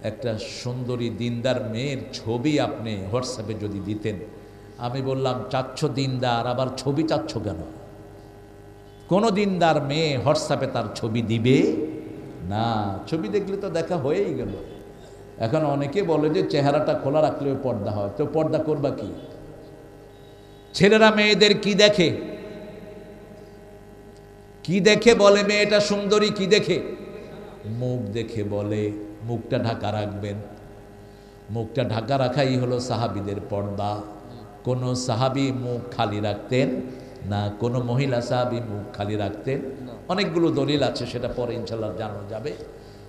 একটা সুন্দরী দিনদার মেয়ের ছবি আপনি হোয়াটসঅ্যাপে যদি দিতেন। আমি বললাম চাচ্ছ দিনদার, আবার ছবি চাচ্ছ কেন? কোনো দিনদার মেয়ে হোয়াটসঅ্যাপে তার ছবি দিবে না, ছবি দেখলে তো দেখা হয়েই গেল। এখন অনেকে বলে যে চেহারাটা খোলা রাখলেও পর্দা হয়, তো পর্দা করবা কি? ছেলেরা মেয়েদের কি দেখে, কি দেখে বলে মেয়েটা সুন্দরী, কি দেখে? মুখ দেখে বলে। মুখটা ঢাকা রাখবেন, মুখটা ঢাকা রাখাই হলো সাহাবীদের পর্দা। কোন সাহাবী মুখ খালি রাখতেন না, কোন মহিলা সাহাবী মুখ খালি রাখতেন। অনেকগুলো দলিল আছে, সেটা পরে ইনশাআল্লাহ জানা যাবে।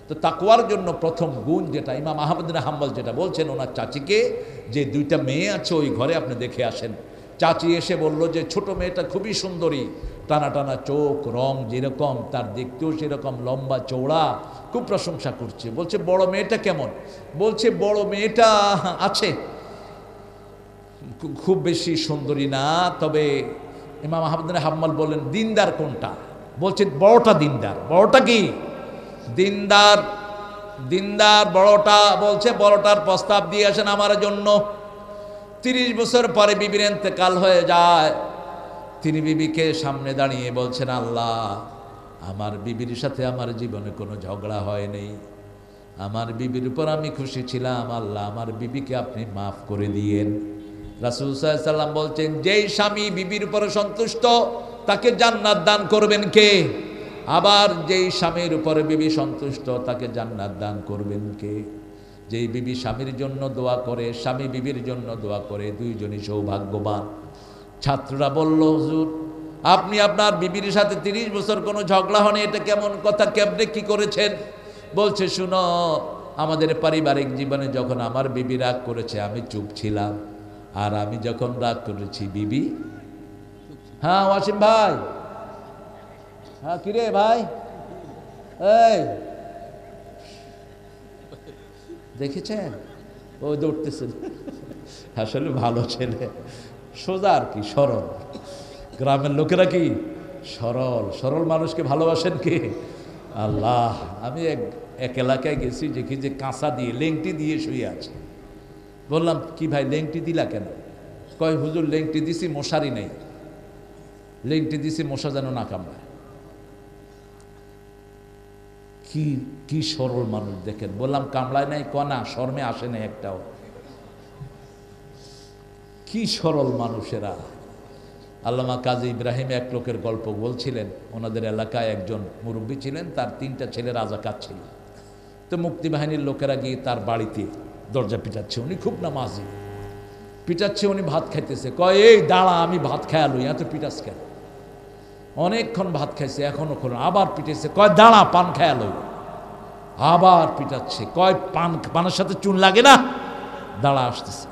তো তাকওয়ার জন্য প্রথম গুণ যেটা ইমাম আহমদ বিন হাম্বল যেটা বলছেন ওনার চাচিকে, যে দুইটা মেয়ে আছে ওই ঘরে আপনি দেখে আসেন। চাচি এসে বলল যে ছোট মেয়েটা খুবই সুন্দরী, টানা টানা চোখ, রং যেরকম তার দেখতেও সেরকম, লম্বা চওড়া, খুব প্রশংসা করছে। বলছে বড় মেয়েটা কেমন? বলছে বড় মেয়েটা আছে, খুব বেশি সুন্দরী না, তবে ইমাম আহমদ বিন হাম্বল বলেন দিনদার কোনটা? বলছে বড়টা দিনদার। বড়টা কি? দিনদার। দিনদার বড়টা। বলছে বড়টার প্রস্তাব দিয়ে আসেন আমার জন্য। 30 বছর পরে বিবির ইন্তেকাল হয়ে যায়। তিনি বিবিকে সামনে দাঁড়িয়ে বলছেন, আল্লাহ আমার বিবির সাথে আমার জীবনে কোনো ঝগড়া হয়নি, আমার বিবির উপর আমি খুশি ছিলাম, আল্লাহ আমার বিবিকে আপনি মাফ করে দিয়েন। রাসূল সাল্লাল্লাহু আলাইহি সাল্লাম বলছেন যেই স্বামী বিবির উপর সন্তুষ্ট তাকে জান্নাত দান করবেন কে? আবার যেই স্বামীর উপরে বিবি সন্তুষ্ট তাকে জান্নাত দান করবেন কে? যেই বিবি স্বামীর জন্য দোয়া করে, স্বামী বিবির জন্য দোয়া করে, দুইজনই সৌভাগ্যবান। ছাত্ররা বলল হুজুর আপনি আপনার বিবির সাথে 30 বছর কোনো ঝগড়া হয়নি, এটা কেমন কথা, কেমনে কি করেছেন? বলছে শুনো, আমাদের পারিবারিক জীবনে যখন আমার বিবি রাগ করেছে আমি চুপ ছিলাম, আর আমি যখন রাগ করেছি বিবি। হ্যাঁ ওয়াসিম ভাই, হ্যাঁ কিরে ভাই, এই দেখেছেন ও দৌড়তেছে, আসলে ভালো ছেলে, সোজা আর কি, সরল। গ্রামের লোকেরা কি সরল, সরল মানুষকে ভালোবাসেন কি আল্লাহ। আমি এক এলাকায় গেছি, দেখি যে কাঁচা দিয়ে লেংটি দিয়ে শুয়ে আছে। বললাম কি ভাই লেংটি দিলা কেন? কয় হুজুর লেংটি দিছি মশারি নেই, লেংটি দিছি মশা যেন না কামড়ায়। কি কি সরল মানুষ দেখেন। বললাম কামড়ায় নাই? কনা শর্মে আসে নাই একটাও। কি সরল মানুষেরা। আল্লামা কাজী ইব্রাহিম এক লোকের গল্প বলছিলেন, ওনাদের এলাকায় একজন মুরব্বী ছিলেন, তার 3টা ছেলে রাজাকার ছিল। তো মুক্তিবাহিনীর লোকেরা গিয়ে তার বাড়িতে দরজা পিটাচ্ছে, উনি খুব নামাজি, পিটাচ্ছে, উনি ভাত খাইতেছে। কয় এই দাঁড়া আমি ভাত খায়ালুই, এত পিটাস কেন? অনেকক্ষণ ভাত খাইছে, এখনো খোলো, আবার পিটেছে। কয় দাঁড়া পান খায়ালুই, আবার পিটাচ্ছে। কয় পানের সাথে চুন লাগে না, দাঁড়া আসতেছে।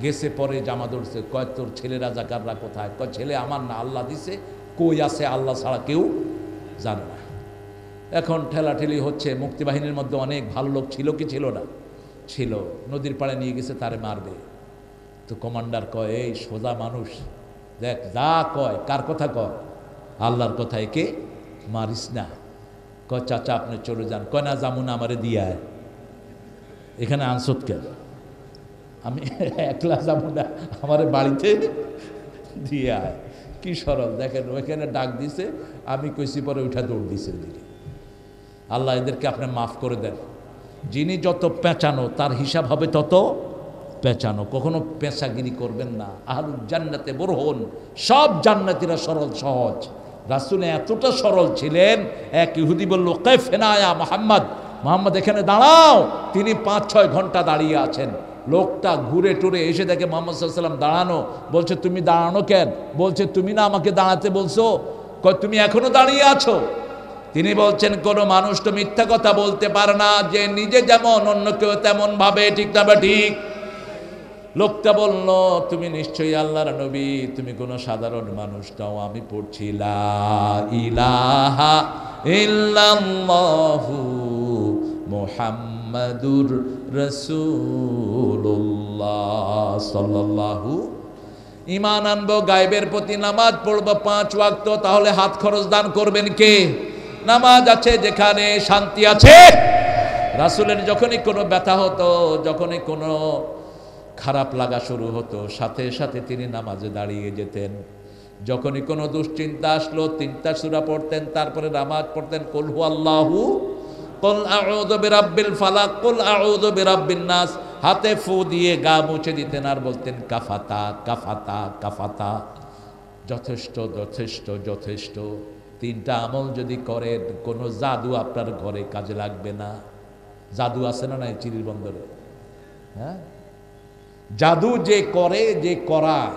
গেছে, পরে জামা ধরছে। কয় তোর ছেলে রাজাকাররা কোথায়? কয় ছেলে আমার না, আল্লাহ দিছে। কই আছে? আল্লাহ ছাড়া কেউ জানে না। এখন ঠেলাঠেলি হচ্ছে। মুক্তিবাহিনীর মধ্যে অনেক ভালো লোক ছিল কি ছিল না? ছিল। নদীর পাড়ে নিয়ে গেছে, তারে মারবে। তো কমান্ডার কয় এই সোজা মানুষ, দেখ যা কয়, কার কথা কয়? আল্লাহর কথা, একে মারিস না। কয় চাচা আপনি চলে যান। কয় না যামু না, আমারে দিয়ায়। এখানে আনসত কেন? আমি একলা যাবো না, আমার বাড়িতে দিয়ে আয়। কি সরল দেখেন, ওইখানে ডাক দিছে, আমি কইছি, পরে উঠা দৌড় দিছে দিকে। আল্লাহ এদেরকে আপনি মাফ করে দেন। যিনি যত পেঁচানো তার হিসাব হবে তত পেঁচানো। কখনো পেঁচাগিরি করবেন না। আহলুল জান্নাতে বুরহুন, সব জান্নাতীরা সরল সহজ। রাসূল এতটা সরল ছিলেন, এক ইহুদি বলল কাইফনা ইয়া মুহাম্মদ, মুহাম্মদ এখানে দাঁড়াও। তিনি 5-6 ঘন্টা দাঁড়িয়ে আছেন। লোকটা ঘুরে টুরে এসে দেখে মুহাম্মদ সাল্লাল্লাহু আলাইহি ওয়াসাল্লাম দাঁড়ানো। বলছে তুমি দাঁড়ানো কেন? বলছে তুমি না আমাকে দাঁড়াতে বলছো, কয় তুমি এখনো দাঁড়িয়ে আছো। তিনি বলছেন কোনো মানুষ তো মিথ্যা কথা বলতে পারে না, যে নিজে যেমন অন্য কেউ তেমন ভাবে, ঠিক না? ঠিক। লোকটা বলল, তুমি নিশ্চয়ই আল্লাহর নবী, তুমি কোনো সাধারণ মানুষ নও। আমি পড়ছি লা ইলাহা ইল্লাল্লাহু মুহাম্মাদুর রাসূলুল্লাহ সাল্লাল্লাহু। ঈমান আনবো, গায়বের প্রতি নামাজ পড়বো 5 ওয়াক্ত, তাহলে হাত খরচ দান করবেন কে? নামাজ আছে যেখানে শান্তি আছে। রাসূলের যখনই কোনো ব্যথা হতো, যখনই কোনো খারাপ লাগা শুরু হতো, সাথে সাথে তিনি নামাজে দাঁড়িয়ে যেতেন। যখনই কোনো দুশ্চিন্তা আসলো 3টা সূরা পড়তেন, তারপরে নামাজ পড়তেন কুল হুয়াল্লাহু, কুল আউযু বিরাব্বিল ফালাক, কুল আউযু বিরাব্বিন নাস। হাতে ফু দিয়ে গা মুছে দিতেন আর বলতেন কাফাতা কাফাতা কাফাতা। যথেষ্ট যথেষ্ট যথেষ্ট। 3টা আমল যদি করেন, কোনো জাদু আপনার ঘরে কাজে লাগবে না। জাদু আছে না নাই চিরির বন্দরে? হ্যাঁ, জাদু যে করে, যে করায়,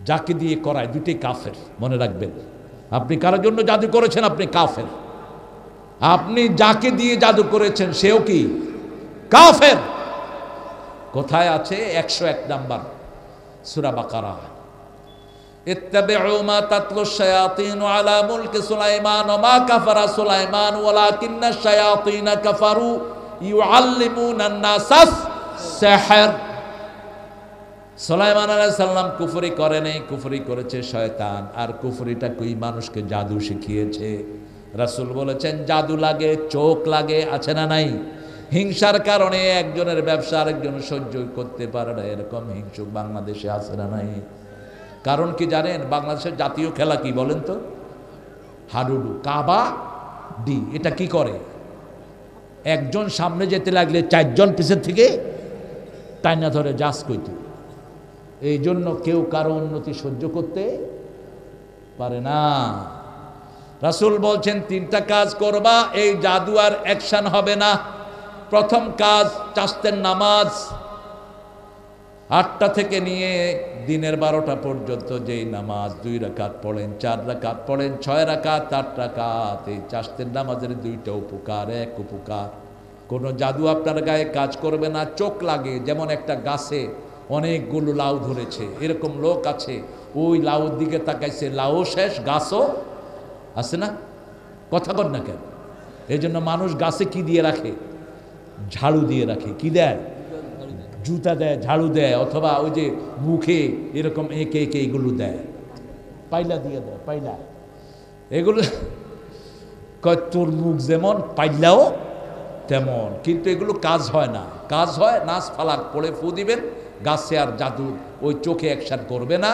যাকে দিয়ে করায়, দুটোই কাফের। মনে রাখবেন, আপনি কারোর জন্য জাদু করেছেন, আপনি কাফের। আপনি যাকে দিয়ে জাদু করেছেন, সেও কি কাফের। কোথায় আছে? 101 নাম্বার সূরা বাকারা। ইত্তাবিউ মা তাতলু শায়াতিন আলা মুলকি সুলাইমান ওয়া মা কাফারা সুলাইমান ওয়ালাকিন্নাশ শায়াতিন কাফারু ইউআল্লিমুনান নাসাস সিহর। সুলাইমান আলাইহিস সালাম কুফরি করে নাই, কুফরি করেছে শয়তান। আর কুফরিটা কই মানুষকে জাদু শিখিয়েছে। রাসূল বলেছেন জাদু লাগে, চোখ লাগে, আছে না নাই? হিংসার কারণে একজনের ব্যবসা আরেকজন সহ্য করতে পারে না, এরকম হিংসুক বাংলাদেশে আছে না নাই? কারণ কি জানেন? বাংলাদেশের জাতীয় খেলা কি বলেন তো? হাডুডু, কাবা ডি। এটা কি করে? একজন সামনে যেতে লাগলে 4 জন পিছের থেকে টাইনা ধরে জাস কইতে। এই জন্য কেউ কারো উন্নতি সহ্য করতে পারে না। রাসূল বলছেন 3টা কাজ করবা, এই জাদু আর অ্যাকশন হবে না। প্রথম কাজ চাস্তের নামাজ। 8টা থেকে নিয়ে দিনের 12টা পর্যন্ত যেই নামাজ 2 রাকাত পড়েন, 4 রাকাত পড়েন, 6 রাকাত, 8 রাকাত, এই চাস্তের নামাজের 2টা উপকার। এক উপকার, কোনো জাদু আপনার গায়ে কাজ করবে না। চোখ লাগে, যেমন একটা গাছে অনেকগুলো লাউ ধরেছে, এরকম লোক আছে, ওই লাউর দিকে তাকাইছে, লাউ শেষ, গাছও আছে না। কথা কর না কেন? এই জন্য মানুষ গাছে কি দিয়ে রাখে? ঝাড়ু দিয়ে রাখে। কি দেয়? জুতা দেয়, ঝাড়ু দেয়, অথবা ওই যে মুখে এরকম এঁকে এঁকে এগুলো দেয়, পাইলা দিয়ে দেয়, পাইলা। এগুলো কয় তোর মুখ যেমন পাইলাও তেমন, কিন্তু এগুলো কাজ হয় না। কাজ হয় নাচ ফালাক পড়ে ফু দিবেন, গাছে আর জাদু ওই চোখে অ্যাকশন করবে না।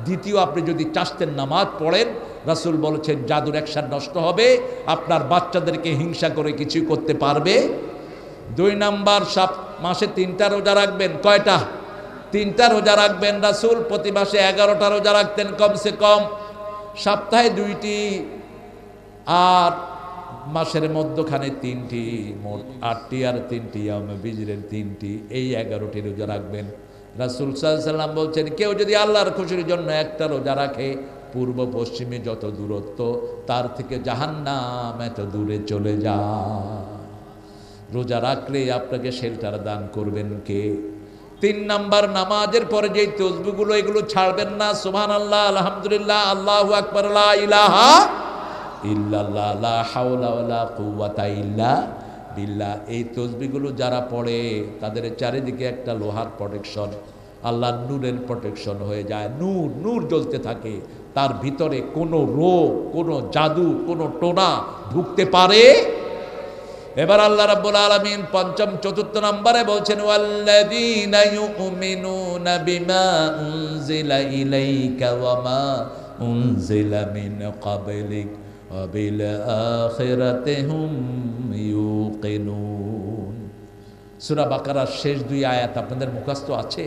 দ্বিতীয়, আপনি যদি চাস্তের নামাজ পড়েন, রাসূল বলেছেন জাদুর অ্যাকশন নষ্ট হবে, আপনার বাচ্চাদেরকে হিংসা করে কিছুই করতে পারবে। 2 নাম্বার, মাসে 3টা রোজা রাখবেন। কয়টা? 3টা রোজা রাখবেন। রাসূল প্রতি মাসে 11টা রোজা রাখতেন কমসে কম, সপ্তাহে 2টি, আর মাসের মধ্যখানে 3টি, মোট 8টি, আর 3টি ইয়ামে বিজরের 3টি, এই 11টি রোজা রাখবেন। রাসূল সাল্লাল্লাহু আলাইহি ওয়াসাল্লাম বলছেন কেউ যদি আল্লাহর খুশির জন্য একটা রোজা রাখে, পূর্ব পশ্চিমে যত দূরত্ব, তার থেকে জাহান্নাম এত দূরে চলে যায়। রোজা রাখলে আপনাকে শেল্টার দান করবেন কে? 3 নাম্বার, নামাজের পরে যেই তসবিহগুলো, এগুলো ছাড়বেন না। সুবহানাল্লাহ, আলহামদুলিল্লাহ, আল্লাহু আকবার, লা ইলাহা ইল্লাল্লাহ, লা হাওলা ওয়ালা কুওয়াতা ইল্লা বিল্লাহ। এই তসবিহগুলো যারা পড়ে, তাদের চারিদিকে একটা লোহার প্রোটেকশন, আল্লাহর নূরের প্রোটেকশন হয়ে যায়। নূর নূর জ্বলতে থাকে, তার ভিতরে কোনো রোগ, কোনো জাদু, কোনো টোনা ঢুকতে পারে। এবার আল্লাহ রাব্বুল আলামিন 5ম 4র্থ নম্বরে বলছেন ওয়াল্লাযীনা ইউমিনুনা বিমা উনজিলা ইলাইকা ওয়া মা উনজিলা মিন ক্বাবলিক ওয়া বিল আখিরাতি হুম ইউকিনুন। সূরা বাকারার শেষ 2 আয়াত আপনাদের মুখস্থ আছে?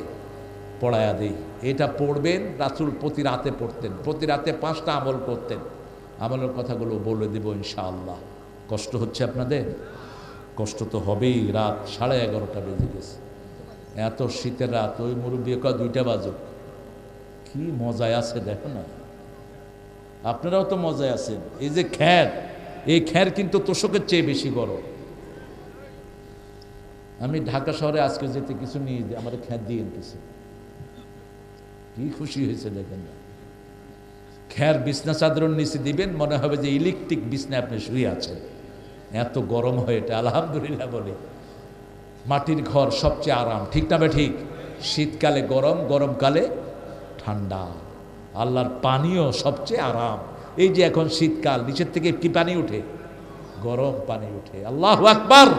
পড়ায়া দেই। এটা পড়বেন। রাসূল প্রতি রাতে পড়তেন, প্রতি রাতে 5টা আমল করতেন। আমলের কথাগুলো বলে দেব ইনশাআল্লাহ। কষ্ট হচ্ছে আপনাদের? কষ্ট তো হবেই। রাত 11:30 বেজে গেছে, এত শীতের রাত। ওই মুরব্বী 2টা বাজুক, কি মজায় আছে দেখো না। আপনারাও তো মজায় আছেন। এই যে খ্যার, এই খ্যার কিন্তু তোষকের চেয়ে বেশি গরম। আমি ঢাকা শহরে আজকে যেতে কিছু নিয়ে আমার খ্যাত দিয়ে কিছু, কি খুশি হয়েছে দেখেন না। খ্যার বিছনা চাদর নিচে দিবেন, মনে হবে যে ইলেকট্রিক বিছনা আপনি শুয়ে আছেন, এত গরম হয় এটা। আলহামদুলিল্লাহ বলি, মাটির ঘর সবচেয়ে আরাম, ঠিক না? ঠিক। শীতকালে গরম, গরমকালে ঠান্ডা। আল্লাহর পানিও সবচেয়ে আরাম। এই যে এখন শীতকাল, নিচের থেকে কি পানি উঠে? গরম পানি উঠে। আল্লাহু আকবার।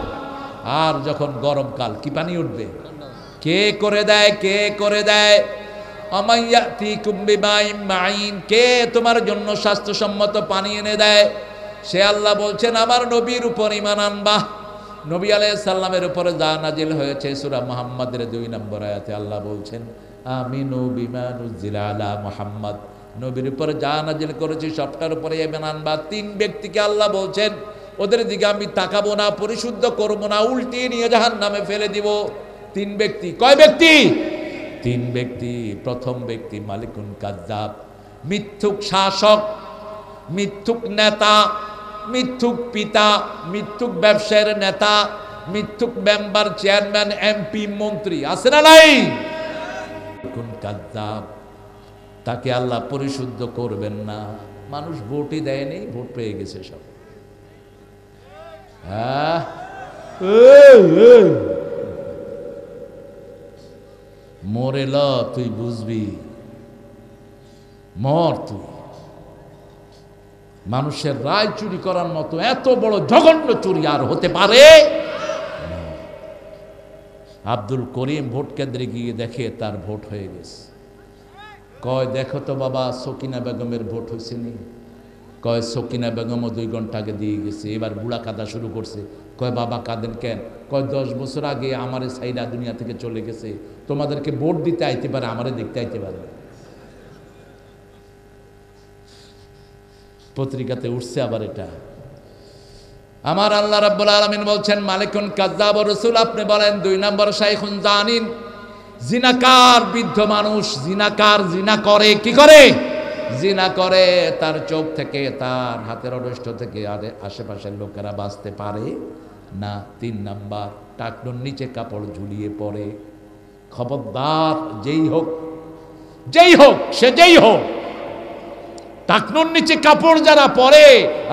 আর যখন গরমকাল, কি পানি উঠবে? কে করে দেয়? কে করে দেয়? আমাইয়াতিকুম বিমাইন মাইন, কে তোমার জন্য স্বাস্থ্যসম্মত পানি এনে দেয়? সে আল্লাহ বলছেন, আমার নবীর উপর ঈমান আনবা। নবী আলাইহিস সালামের উপরে যা নাজিল হয়েছে সূরা মুহাম্মাদের 2 নম্বর আয়াতে আল্লাহ বলছেন, আমিনু বিমা নুজিলা আলা মুহাম্মদ, নবীর উপরে যা নাজিল করেছি সবটার উপরে ঈমান আনবা। 3 ব্যক্তিকে আল্লাহ বলছেন, ওদের দিকে আমি তাকাবো না, পরিশুদ্ধ করবো না, উল্টিয়ে নিয়ে জাহান্নামে ফেলে দিব। 3 ব্যক্তি। কয় ব্যক্তি? 3 ব্যক্তি। প্রথম ব্যক্তি মালিকুন কাযযাব, মিথ্যুক শাসক, মিথ্যুক নেতা, মিথ্যুক পিতা, মিথ্যুক ব্যবসায়ের নেতা, মিথ্যুক মেম্বার, চেয়ারম্যান, এমপি, মন্ত্রী, আছে না নাই? মালিকুন কাযযাব, তাকে আল্লাহ পরিশুদ্ধ করবেন না। মানুষ ভোটই দেয়নি, ভোট পেয়ে গেছে সব। মরে ল, তুই বুঝবি, মর তুই। মানুষের রায় চুরি করার মতো এত বড় জঘন্য চুরি আর হতে পারে? আব্দুল করিম ভোট কেন্দ্রে গিয়ে দেখে তার ভোট হয়ে গেছে। কয়, দেখো তো বাবা, সকিনা বেগমের ভোট হয়েছে নি? কয়, সকিনা বেগমও 2 ঘন্টা আগে দিয়ে গেছে। এবার বুড়া কাঁদা শুরু করছে। কয়, বাবা কাঁদেন কেন? কয়, 10 বছর আগে আমারে সাইরা দুনিয়া থেকে চলে গেছে, তোমাদেরকে ভোট দিতে আইতে পারে, আমারে দেখতে আইতে পারে। পত্রিকাতে উঠছে আবার এটা। আমার আল্লাহ রাব্বুল আলামিন বলছেন, মালিকুন কাযযাব রাসূল, আপনি বলেন 2 নম্বর শাইখুন জানিন, জিনাকার, বৃদ্ধ মানুষ, জিনাকার, জিনা করে। কি করে? জিনা করে। তার চোখ থেকে, তার হাতের অনিষ্ট থেকে আশেপাশের লোকেরা বাঁচতে পারে না। 3 নাম্বার, টাকনুর নিচে কাপড় ঝুলিয়ে পড়ে। খবরদার, যেই হোক, যেই হোক, সে যেই হোক, টাকনুর নিচে কাপড় যারা পরে,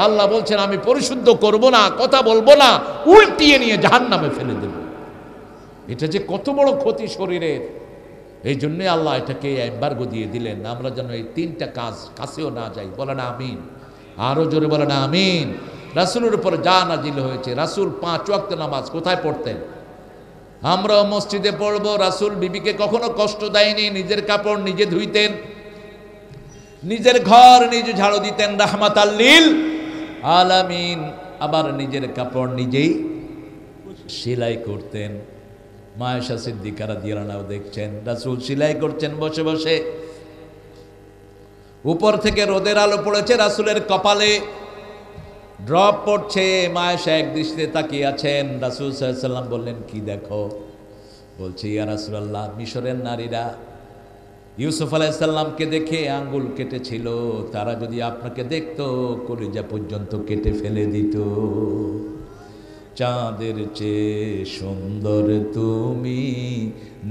আল্লাহ বলছেন আমি পরিশুদ্ধ করব না, কথা বলবো না, উল্টিয়ে নিয়ে জাহান্নামে ফেলে দেব। এটা যে কত বড় ক্ষতি শরীরের। এই জন্যই আল্লাহ এটাকে এম্বার্গো দিয়ে দিলেন, আমরা যেন এই 3টা কাজ কাছেও না যাই। বলে না আমিন, আরো জোরে বলে না আমিন। রাসূলের উপর যা নাজিল হয়েছে, রাসূল 5 ওয়াক্ত নামাজ কোথায় পড়তেন? আমরাও মসজিদে পড়বো। রাসূল বিবিকে কখনো কষ্ট দেয়নি, নিজের কাপড় নিজে ধুইতেন, নিজের ঘর নিজে ঝাড়ু দিতেন, রাহমাতাল লিল আলামিন। আবার নিজের কাপড় নিজেই সেলাই করতেন। মা আয়েশা সিদ্দিকা রাদিয়াল্লাহু আনহা দেখছেন রাসূল সেলাই করছেন বসে বসে। উপর থেকে রোদের আলো পড়েছে, রাসূলের কপালে ড্রপ পড়ছে। মা আয়েশা এক দৃষ্টিতে তাকিয়ে আছেন। রাসূল সাল্লাল্লাহু আলাইহি ওয়াসাল্লাম বললেন, কি দেখো? বলছে, ইয়া রাসূলুল্লাহ, মিশরের নারীরা ইউসুফ আলাইহিস সালামকে দেখে আঙ্গুল কেটেছিল, তারা যদি আপনাকে দেখতো কলিজা পর্যন্ত কেটে ফেলে দিত। চাঁদের চেয়ে সুন্দর তুমি,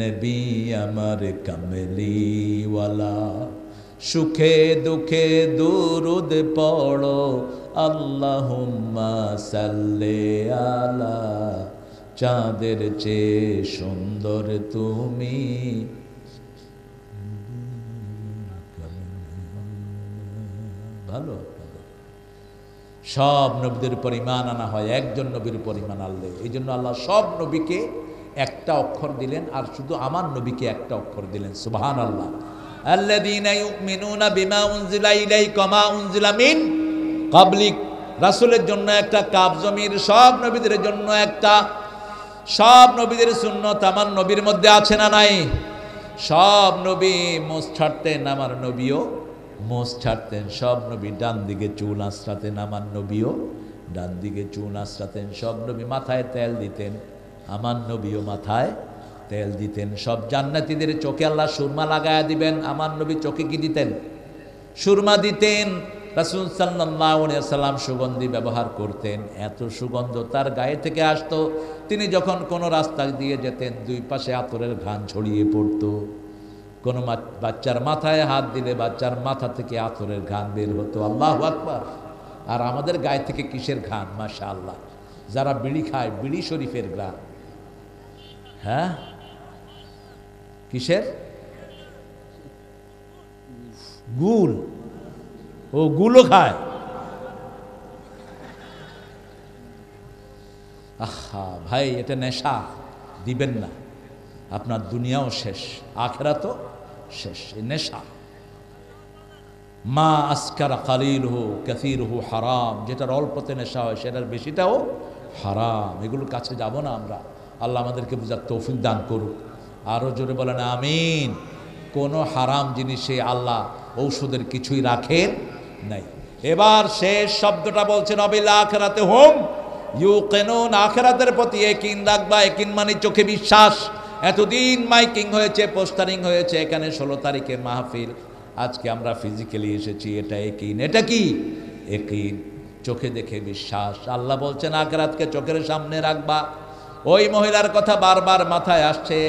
নবী আমার কামলিওয়ালা, সুখে দুঃখে দুরুদ পড়ো, আল্লাহুম্মা সাল্লি আলা। চাঁদের চেয়ে সুন্দর তুমি। ভালো, সব নবীদের উপর ঈমান আনা হয়, একজন নবীর উপর ঈমান আনলে। এই জন্য আল্লাহ সব নবীকে একটা অক্ষর দিলেন, আর শুধু আমার নবীকে একটা অক্ষর দিলেন। সুবহানাল্লাহ। আল্লাযীনা ইউমিনুনা বিমা উনজিলা ইলাইকা মা উনজিলা মিন ক্বাবলিক। রাসূলের জন্য একটা, কাব জমির সব নবীদের জন্য একটা। সব নবীদের সুন্নাত আমার নবীর মধ্যে আছে না নাই? সব নবী মোষ ছাড়তেন, আমার নবীও মোষ ছাড়তেন। সব নবী ডান দিকে চুল আঁচড়াতেন, আমার নবীও ডান দিকে চুল আঁচড়াতেন। সব নবী মাথায় তেল দিতেন, আমার নবীও মাথায় তেল দিতেন। সব জান্নাতীদের চোখে আল্লাহ সুরমা লাগায়া দিবেন, আমার নবী চোখে কি দিতেন? সুরমা দিতেন। রাসূল সাল্লাল্লাহু আলাইহি ওয়াসাল্লাম সুগন্ধি ব্যবহার করতেন, এত সুগন্ধ তার গায়ে থেকে আসতো, তিনি যখন কোনো রাস্তা দিয়ে যেতেন দুই পাশে আতরের ঘ্রাণ ছড়িয়ে পড়তো। কোনো বাচ্চার মাথায় হাত দিলে বাচ্চার মাথা থেকে আতরের ঘ্রাণ বের হতো। আল্লাহু আকবার। আর আমাদের গায়ে থেকে কিসের ঘ্রাণ? মাশাআল্লাহ, যারা বিড়ি খায় বিড়ি শরীফের ঘ্রাণ। হ্যাঁ, কিসের? গুল। ও গুলো খায়। আহা ভাই, এটা নেশা, দিবেন না, আপনার দুনিয়াও শেষ, আখিরাতও শেষ। এই নেশা। মা আসকারা কালিলহু কাসীরহু হারাম, যেটার অল্পতে নেশা হয় সেটার বেশিটাও হারাম। এগুলোর কাছে যাব না আমরা। আল্লাহ আমাদেরকে বুঝার তৌফিক দান করুক। আরও জোরে বলেন আমিন। কোনো হারাম জিনিসে আল্লাহ ঔষধের কিছুই রাখেন নাই। এবার শেষ শব্দটা বলছেন অবিল আখিরাতে হুম ইউকিনুন, আখিরাতের প্রতি ইয়াকিন রাখবা। ইয়াকিন মানে চোখে বিশ্বাস। এতদিন মাইকিং হয়েছে, পোস্টারিং হয়েছে, এখানে 16 তারিখে মাহফিল, আজকে আমরা ফিজিক্যালি এসেছি, এটা ইয়াকিন। এটা কি? ইয়াকিন, চোখে দেখে বিশ্বাস। আল্লাহ বলছেন আখিরাতকে চোখের সামনে রাখবা। ওই মহিলার কথা বারবার মাথায় আসছে।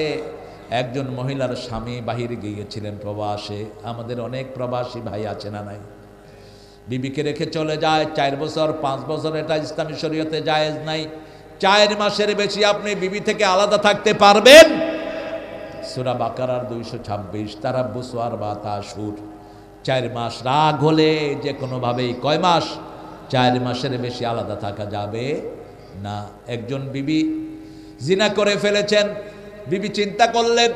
একজন মহিলার স্বামী বাহিরে গিয়েছিলেন প্রবাসে। আমাদের অনেক প্রবাসী ভাই আছে না নাই? বিবিকে রেখে চলে যায় 4 বছর 5 বছর, এটা ইসলামী শরীয়তে জায়েজ নাই। 4 মাসের বেশি আপনি বিবি থেকে আলাদা থাকতে পারবেন? সূরা বাকারার 226, তারাব্বুসু আরবাতা আশহুর। 4 মাস, রাগ হলে যে কোনোভাবেই। কয় মাস? 4 মাসের বেশি আলাদা থাকা যাবে না। একজন বিবি জিনা করে ফেলেছেন। বিবি চিন্তা করলেন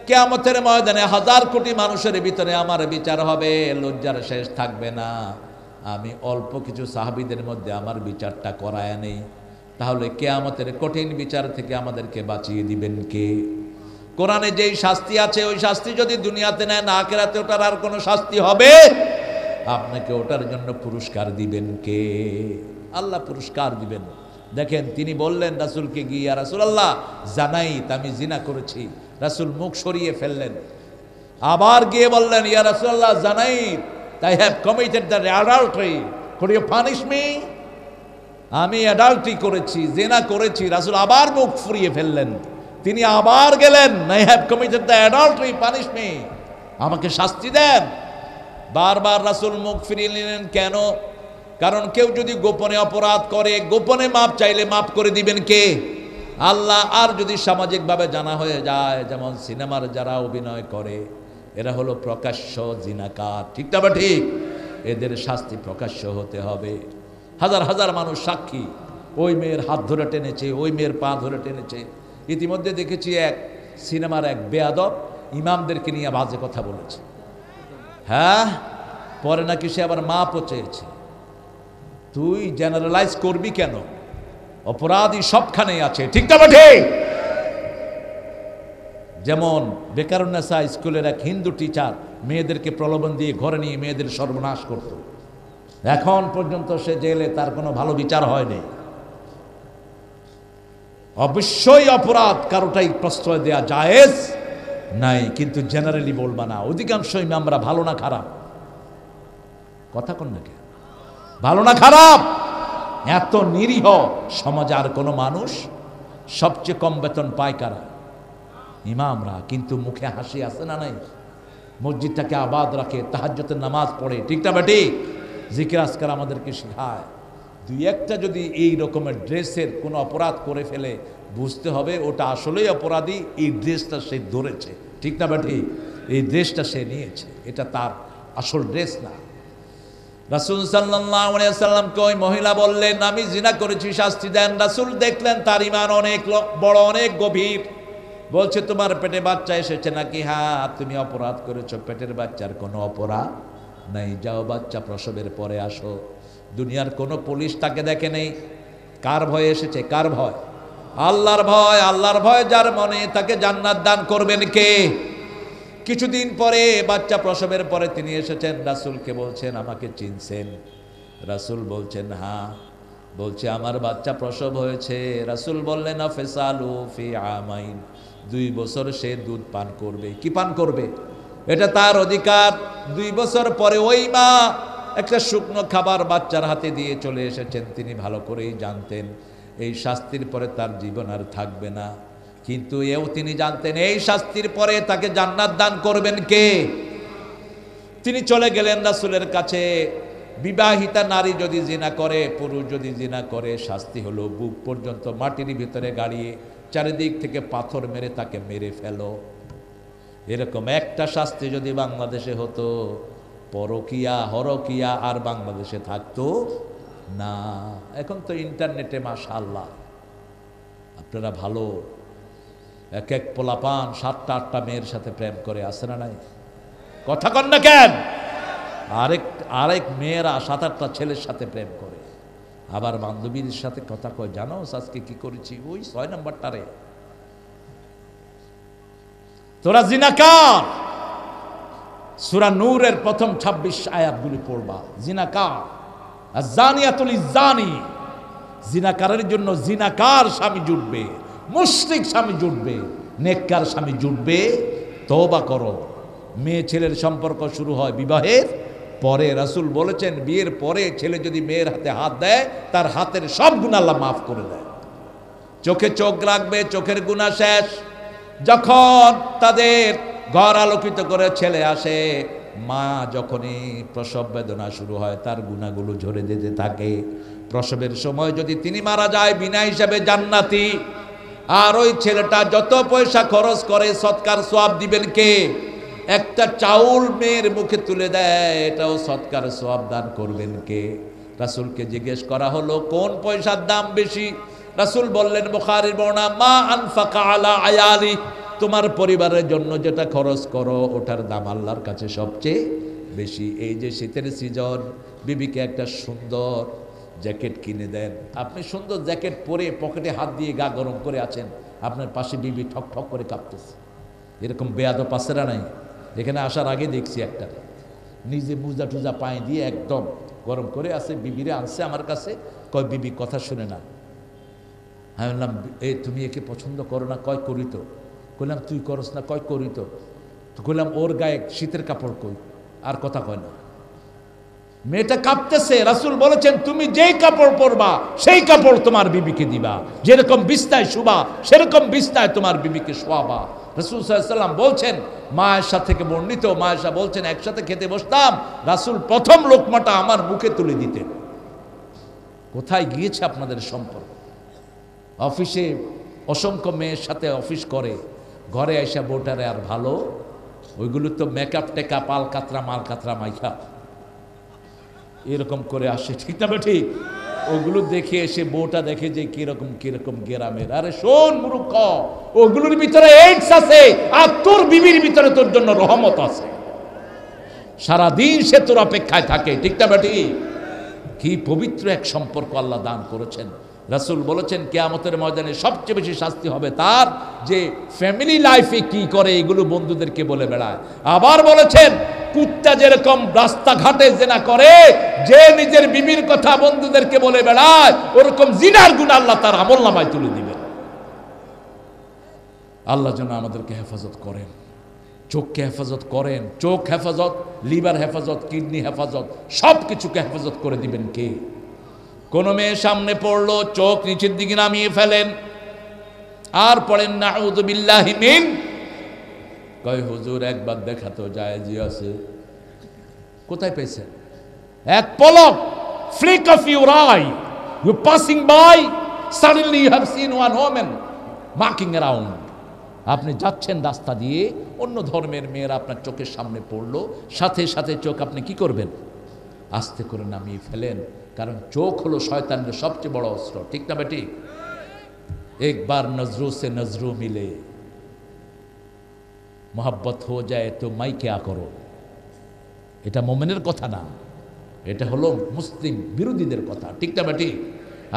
কিয়ামতের ময়দানে 1000 কোটি মানুষের ভিতরে আমার বিচার হবে, লজ্জার শেষ থাকবে না। আমি অল্প কিছু সাহাবীদের মধ্যে আমার বিচারটা করায় নেই, তাহলে কিয়ামতের কঠিন বিচার থেকে আমাদেরকে বাঁচিয়ে দিবেন কে? কোরআনে যেই শাস্তি আছে ওই শাস্তি যদি দুনিয়াতে নেন, আখিরাতে ওটার আর কোনো শাস্তি হবে? আপনাকে ওটার জন্য পুরস্কার দিবেন কে? আল্লাহ পুরস্কার দিবেন। দেখেন, তিনি বললেন রাসূলকে গিয়ে, ইয়া রাসূলুল্লাহ জানাইত, আমি জিনা করেছি। রাসূল মুখ সরিয়ে ফেললেন। আবার গিয়ে বললেন, ইয়া রাসূলুল্লাহ জানাইত, I have committed the adultery, could you punish me? আমি অ্যাডাল্ট্রি করেছি, জিনা করেছি। রাসূল আবার মুখ ফুরিয়ে ফেললেন। তিনি আবার গেলেন, I have committed the adultery, punish me, আমাকে শাস্তি দেন। বারবার রাসূল মুখ ফিরিয়ে নিলেন। কেন? কারণ কেউ যদি গোপনে অপরাধ করে, গোপনে মাপ চাইলে মাপ করে দিবেন কে? আল্লাহ। আর যদি সামাজিকভাবে জানা হয়ে যায়, যেমন সিনেমার যারা অভিনয় করে, এরা হলো প্রকাশ্য জিনাকার, ঠিক না বা ঠিক? এদের শাস্তি প্রকাশ্য হতে হবে। হাজার হাজার মানুষ সাক্ষী, ওই মেয়ের হাত ধরে টেনেছে, ওই মেয়ের পা ধরে টেনেছে। ইতিমধ্যে দেখেছি এক সিনেমার এক বেয়াদব ইমামদেরকে নিয়ে বাজে কথা বলেছে। হ্যাঁ, পরে নাকি সে আবার মাপও চেয়েছে। তুই জেনারেলাইজ করবি কেন? অপরাধী সবখানেই আছে, ঠিক না ঠিক? যেমন বেকারুন্নেসা স্কুলের এক হিন্দু টিচার মেয়েদেরকে প্রলোভন দিয়ে ঘরে নিয়ে মেয়েদের সর্বনাশ করত। এখন পর্যন্ত সে জেলে, তার কোনো ভালো বিচার হয়নি। অবশ্যই অপরাধ কারোটাই প্রশ্রয় দেয়া জায়েজ নাই, কিন্তু জেনারেলি বলবা না। অধিকাংশ ইমামরা ভালো না খারাপ? কথা কোন নাকি? ভালো না খারাপ? এত নিরীহ সমাজে আর কোনো মানুষ? সবচেয়ে কম বেতন পায় কারা? ইমামরা। কিন্তু মুখে হাসি আছে না নাই? মসজিদটাকে আবাদ রাখে, তাহাজ্জুদের নামাজ পড়ে, ঠিক না বেটি? জিকির আজকার আমাদেরকে শেখায়। দুই একটা যদি এই রকমের ড্রেসের কোনো অপরাধ করে ফেলে, বুঝতে হবে ওটা আসলেই অপরাধী। এই ড্রেসটা সে ধরেছে, ঠিক না বেটি? এই ড্রেসটা সে নিয়েছে, এটা তার আসল ড্রেস না। রাসূল সাল্লাল্লাহু আলাইহি ওয়াসাল্লামকে ওই মহিলা বললেন, আমি জিনা করেছি, শাস্তি দেন। রাসূল দেখলেন তার ঈমান অনেক বড়, অনেক গভীর। বলছে, তোমার পেটে বাচ্চা এসেছে নাকি? হ্যাঁ। তুমি অপরাধ করেছো, পেটের বাচ্চার কোনো অপরাধ নাই, যাও বাচ্চা প্রসবের পরে আসো। দুনিয়ার কোনো পুলিশ তাকে দেখে নেই। কার ভয় এসেছে? কার ভয়? আল্লাহর ভয়। আল্লাহর ভয় যার মনে, তাকে জান্নাত দান করবেন কে? কিছুদিন পরে বাচ্চা প্রসবের পরে তিনি এসেছেন, রাসূলকে বলছেন, আমাকে চিনছেন? রাসূল বলছেন হ্যাঁ। বলছে, আমার বাচ্চা প্রসব হয়েছে। রাসূল বললেন, আফসালু ফি আমাইন, 2 বছর সে দুধ পান করবে। কি পান করবে? এটা তার অধিকার। 2 বছর পরে ওই মা একটা শুকনো খাবার বাচ্চার হাতে দিয়ে চলে এসেছেন। তিনি ভালো করেই জানতেন এই শাস্তির পরে তার জীবন আর থাকবে না, কিন্তু এও তিনি জানতেন এই শাস্তির পরে তাকে জান্নাত দান করবেন কে। তিনি চলে গেলেন রাসূলের কাছে। বিবাহিতা নারী যদি জিনা করে, পুরুষ যদি জিনা করে, শাস্তি হলো বুক পর্যন্ত মাটির ভিতরে গাড়িয়ে চারিদিক থেকে পাথর মেরে তাকে মেরে ফেলো। এরকম একটা শাস্তি যদি বাংলাদেশে হতো, পরকিয়া হরকিয়া আর বাংলাদেশে থাকতো না। এখন তো ইন্টারনেটে মাশাআল্লাহ আপনারা ভালো, এক এক পোলাপান 7টা 8টা মেয়ের সাথে প্রেম করে, আসে না নাই? কথা কন না কেন? আরেক মেয়েরা 7-8টা ছেলের সাথে প্রেম করে, আবার বান্ধবীর সাথে কথা কয়, জানো আজকে কি করেছি, ওই 6 নম্বরটারে। তোরা জিনাকার। সূরা নূরের প্রথম 26 আয়াতগুলি পড়বা। জিনাকার, আয-যানিয়াতুল ইয-যানি, জিনাকারের জন্য জিনাকার স্বামী জুটবে, মুশরিক স্বামী জুটবে, নেককার স্বামী জুটবে। তওবা করো। মেয়ে ছেলের সম্পর্ক শুরু হয় বিবাহের পরে। রাসূল বলেছেন বিয়ের পরে ছেলে যদি মেয়ের হাতে হাত দেয়, তার হাতের সব গুনাহ আল্লাহ মাফ করে দেয়। চোখে চোখ রাখবে, চোখের গুনাহ শেষ। যখন তাদের ঘর আলোকিত করে ছেলে আসে, মা যখনই প্রসব বেদনা শুরু হয় তার গুনাহগুলো ঝরে যেতে থাকে। প্রসবের সময় যদি তিনি মারা যায়, বিনা হিসাবে জান্নাতি। আর ওই ছেলেটা যত পয়সা খরচ করে সৎকার সওয়াব দিবেন কে? একটা চাউল মেয়ের মুখে তুলে দেয়, এটাও সৎকার সওয়াব দান করবেন কে? রাসূলকে জিজ্ঞেস করা হলো কোন পয়সার দাম বেশি? রাসূল বললেন, বুখারীর বর্ণনা, মা আনফাকা আলা আয়ালি, তোমার পরিবারের জন্য যেটা খরচ করো ওটার দাম আল্লাহর কাছে সবচেয়ে বেশি। এই যে শীতের সিজন, বিবিকে একটা সুন্দর জ্যাকেট কিনে দেন। আপনি সুন্দর জ্যাকেট পরে পকেটে হাত দিয়ে গা গরম করে আছেন, আপনার পাশে বিবি ঠক ঠক করে কাঁপতেছে। এরকম বেয়াদব আছেরা নাই? এখানে আসার আগে দেখছি একটা নিজে মুজা টুজা পায়ে দিয়ে একদম গরম করে আছে, বিবিরে আনছে আমার কাছে, কয় বিবি কথা শুনে না। আমি বললাম এই তুমি একে পছন্দ করো না? কয় করি তো। কইলাম তুই করস না? কয় করি তো। কইলাম ওর গায়ে শীতের কাপড় কই, আর কথা কয় না। মেয়েটা কাঁপতেছে। রাসূল বলেছেন তুমি যেই কাপড় পরবা সেই কাপড় তোমার বিবিকে দিবা, যেরকম বিছনায় শুবা সেরকম বিছনায় তোমার বিবিকে শোয়াবা। রাসূল সাল্লাল্লাহু আলাইহি ওয়াসাল্লাম বলছেন, মা আয়েশা থেকে বর্ণিত, মা আয়েশা বলছেন একসাথে খেতে বসতাম, রাসূল প্রথম লোকমাটা আমার মুখে তুলে দিতেন। কোথায় গিয়েছে আপনাদের সম্পর্ক? অফিসে অসংখ্য মেয়ের সাথে অফিস করে, ঘরে আইসা বউটারে আর ভালো, ওইগুলো তো মেকআপ টেকআপ আলকাতরা মালকাতরা মাইখা এরকম করে আসে, ঠিক না ঠিক? ওগুলো দেখে এসে বউটা দেখে যে কিরকম কিরকম গেরামের। আরে শোন মূর্খ, ওগুলোর ভিতরে এইডস আছে, আর তোর বিবির ভিতরে তোর জন্য রহমত আছে। সারাদিন সে তোর অপেক্ষায় থাকে, ঠিক না ঠিক? কি পবিত্র এক সম্পর্ক আল্লাহ দান করেছেন। রাসূল বলেছেন কিয়ামতের ময়দানে সবচেয়ে বেশি শাস্তি হবে তার যে ফ্যামিলি লাইফে কি করে এগুলো বন্ধুদেরকে বলে বেড়ায়। আবার বলেছেন কুত্তা যেরকম রাস্তাঘাটে জিনা করে, যে নিজের বিবির কথা বন্ধুদেরকে বলে বেড়ায়, ওরকম জিনার গুনাহ আল্লাহ তার আমলনামায় তুলে দিবেন। আল্লাহ যেন আমাদেরকে হেফাজত করেন, চোখকে হেফাজত করেন। চোখ হেফাজত, লিভার হেফাজত, কিডনি হেফাজত, সব কিছুকে হেফাজত করে দিবেন কে? কোন মেয়ে সামনে পড়লো, চোখ নিচের দিকে নামিয়ে ফেলেন আর পড়েন নাউযু বিল্লাহি মিন। কয় হুজুর একবার দেখাতো জায়েজি আছে। কোথায় পেয়েছেন? এক পলক, flick of your eye, you passing by, suddenly you have seen one woman walking around. আপনি যাচ্ছেন রাস্তা দিয়ে, অন্য ধর্মের মেয়েরা আপনার চোখের সামনে পড়লো, সাথে সাথে চোখ আপনি কি করবেন? আস্তে করে নামিয়ে ফেলেন, কারণ চোখ হলো শয়তানের সবচেয়ে বড় অস্ত্র, ঠিক না বেটি? একবার নজরু সে নজরু মিলে মোহাব্বত হো যায় তো মাই কেয়া করো, এটা মোমেনের কথা না, এটা হলো মুসলিম বিরোধীদের কথা, ঠিক না বেটি?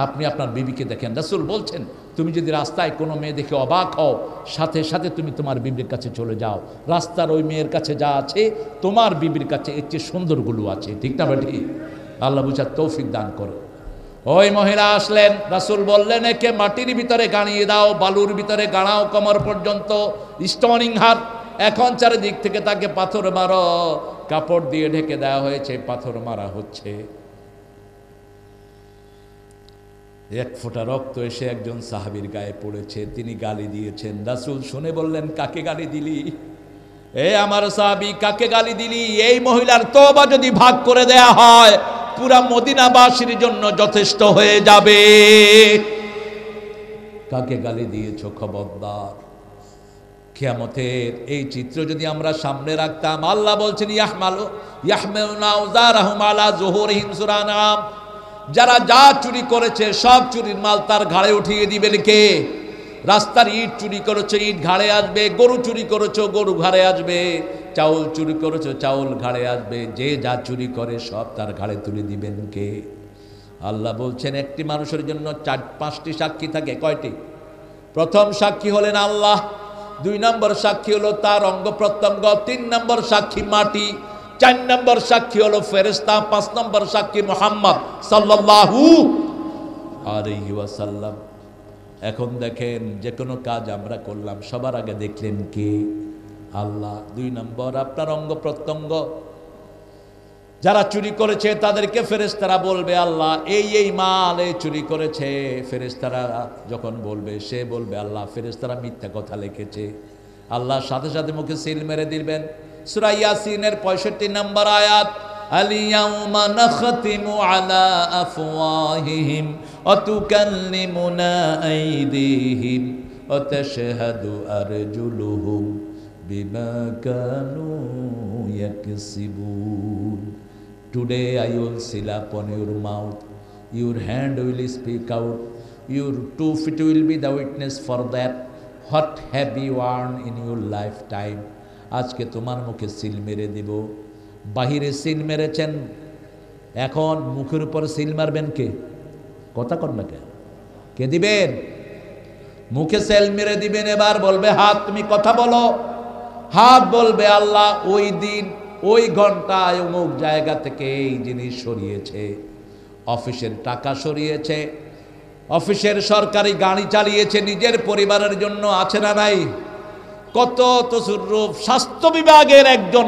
আপনি আপনার বিবিকে দেখেন, রাসূল বলছেন তুমি যদি রাস্তায় কোনো মেয়ে দেখে অবাক হও, সাথে সাথে তুমি তোমার বিবির কাছে চলে যাও। রাস্তার ওই মেয়ের কাছে যা আছে তোমার বিবির কাছে এর চেয়ে সুন্দরগুলো আছে, ঠিক না বেটি? আল্লাহ বুঝার তৌফিক দান করে। ওই মহিলা আসলেন, রাসূল বললেন একে মাটির ভিতরে গাড়িয়ে দাও, বালুর ভিতরে গাড়াও কোমর পর্যন্ত, স্টোনিং হার। এখন চারিদিক থেকে তাকে পাথর মারো, কাপড় দিয়ে ঢেকে দেওয়া হয়েছে, পাথর মারা হচ্ছে। এক ফোঁটা রক্ত এসে একজন সাহাবীর গায়ে পড়েছে, তিনি গালি দিয়েছেন। রাসূল শুনে বললেন, কাকে গালি দিলি? এ আমার সাহাবী, কাকে গালি দিলি? এই মহিলার তওবা যদি ভাগ করে দেয়া হয় পুরা মদিনাবাসীর জন্য যথেষ্ট হয়ে যাবে। কাকে গালি দিয়েছো খবরদার। কিয়ামতের এই চিত্র যদি আমরা সামনে রাখতাম, আল্লাহ বলছেন ইয়াহমিলুনা আওযারাহুম আলা যুহুরিহিম সূরা নাম, যারা যা চুরি করেছে সব চুরির মাল তার ঘাড়ে উঠিয়ে দিবেন কে? রাস্তার ইট চুরি করেছো, ইট ঘাড়ে আসবে। গরু চুরি করেছো, গরু ঘাড়ে আসবে। চাউল চুরি করেছো, চাউল ঘাড়ে আসবে। যে যা চুরি করে সব তার ঘাড়ে তুলে দিবেন কে? আল্লাহ বলছেন একটি মানুষের জন্য 4-5টি সাক্ষী থাকে। কয়টি? প্রথম সাক্ষী হলেন আল্লাহ, 2 নম্বর সাক্ষী হলো তার অঙ্গ প্রত্যঙ্গ, 3 নম্বর সাক্ষী মাটি, 4 নম্বর সাক্ষী হলো ফেরেশতা, 5 নম্বর সাক্ষী মুহাম্মদ সাল্লাল্লাহু আলাইহি ওয়াসাল্লাম। এখন দেখেন, যে কোনো কাজ আমরা করলাম সবার আগে দেখলেন কে? আল্লাহ। 2 নম্বর আপনার অঙ্গ প্রত্যঙ্গ, যারা চুরি করেছে তাদেরকে ফেরেশতারা বলবে আল্লাহ এই মাল এই চুরি করেছে। ফেরেশতারা যখন বলবে, সে বলবে আল্লাহ ফেরেশতারা মিথ্যা কথা লিখেছে। আল্লাহ সাথে সাথে মুখে সিল মেরে দিবেন। সূরা ইয়াসিনের 65 নম্বর আয়াত, আল-ইয়াউমা নাখতিমু আলা আফওয়াহিহিম ওয়া তুকাল্লিমুনা আইদিহিম ওয়া তাশহাদু আরজুলুহুম বিমা Kanu ইয়াকসিবুন। Today I will seal upon your mouth, your hand will speak out, your 2 feet will be the witness for that. What have you earned in your lifetime? আজকে তোমার মুখে সিল মেরে দিব। বাহিরে সিল মেরেছেন, এখন মুখের উপর সিল মারবেন কে? কথা কর না কে দিবেন? মুখে সিল মেরে দিবেন। এবার বলবে হাত, তুমি কথা বলো। হাত বলবে আল্লাহ ওই দিন ওই ঘন্টায় অমুক জায়গা থেকে এই জিনিস সরিয়েছে, অফিসের টাকা সরিয়েছে, অফিসের সরকারি গাড়ি চালিয়েছে, নিজের পরিবারের জন্য আছে না নাই? কত তসরুফ। স্বাস্থ্য বিভাগের একজন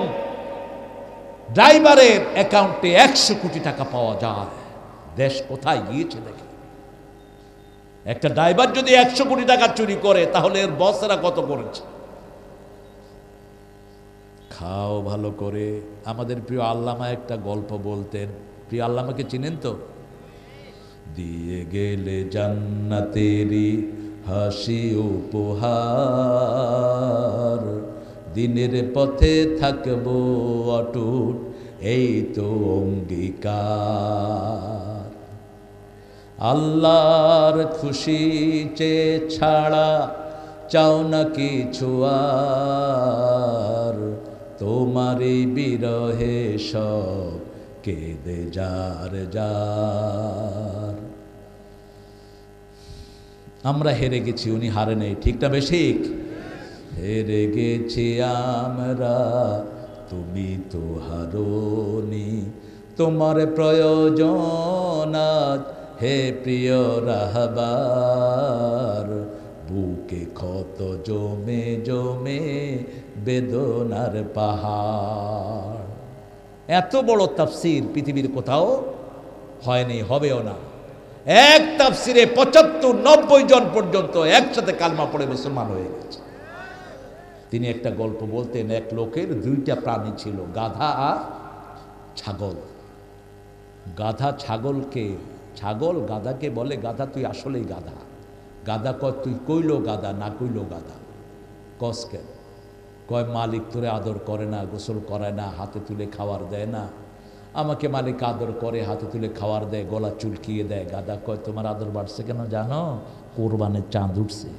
ড্রাইভারের অ্যাকাউন্টে 100 কোটি টাকা পাওয়া যায়। দেশ কোথায় গিয়েছে দেখে। একটা ড্রাইভার যদি 100 কোটি টাকা চুরি করে তাহলে এর বসেরা কত করেছে। খাও ভালো করে। আমাদের প্রিয় আল্লামা একটা গল্প বলতেন। প্রিয় আল্লামাকে চিনেন তো? দিয়ে গেলে জান্নাতেরি হাসি উপহার, দিনের পথে থাকবো অটুট এই তো অঙ্গীকার। আল্লাহর খুশি চেয়ে ছাড়া চাও না কিছু আর, তোমারই বিরহে সব কেঁদে যার যার। আমরা হেরে গেছি, উনি হারে নেই। ঠিক না বেশিক? হেরে গেছি আমরা, তুমি তো হারোনি। তোমার প্রয়োজন আজ হে প্রিয় রাহবার, বুকে ক্ষত জমে জমে বেদনার পাহাড়। এত বড় তাফসির পৃথিবীর কোথাও হয়নি, হবেও না। এক তাফসিরে 75-90 জন পর্যন্ত একসাথে কালমা পড়ে মুসলমান হয়ে গেছে। তিনি একটা গল্প বলতেন, এক লোকের 2টা প্রাণী ছিল, গাধা আর ছাগল। গাধা ছাগলকে, ছাগল গাধাকে বলে, গাধা তুই আসলেই গাধা। গাধা কয় তুই কইলো গাধা না কইলো গাধা। কস কেন? কয় মালিক তোরে আদর করে না, গোসল করায় না, হাতে তুলে খাওয়ার দেয় না। আমাকে মালিক আদর করে, হাতে তুলে খাওয়ার দেয়, গলা চুলকিয়ে দেয়। গাধা কয় তোমার আদর বাড়ছে কেন জানো? কোরবানের চাঁদ উঠছে।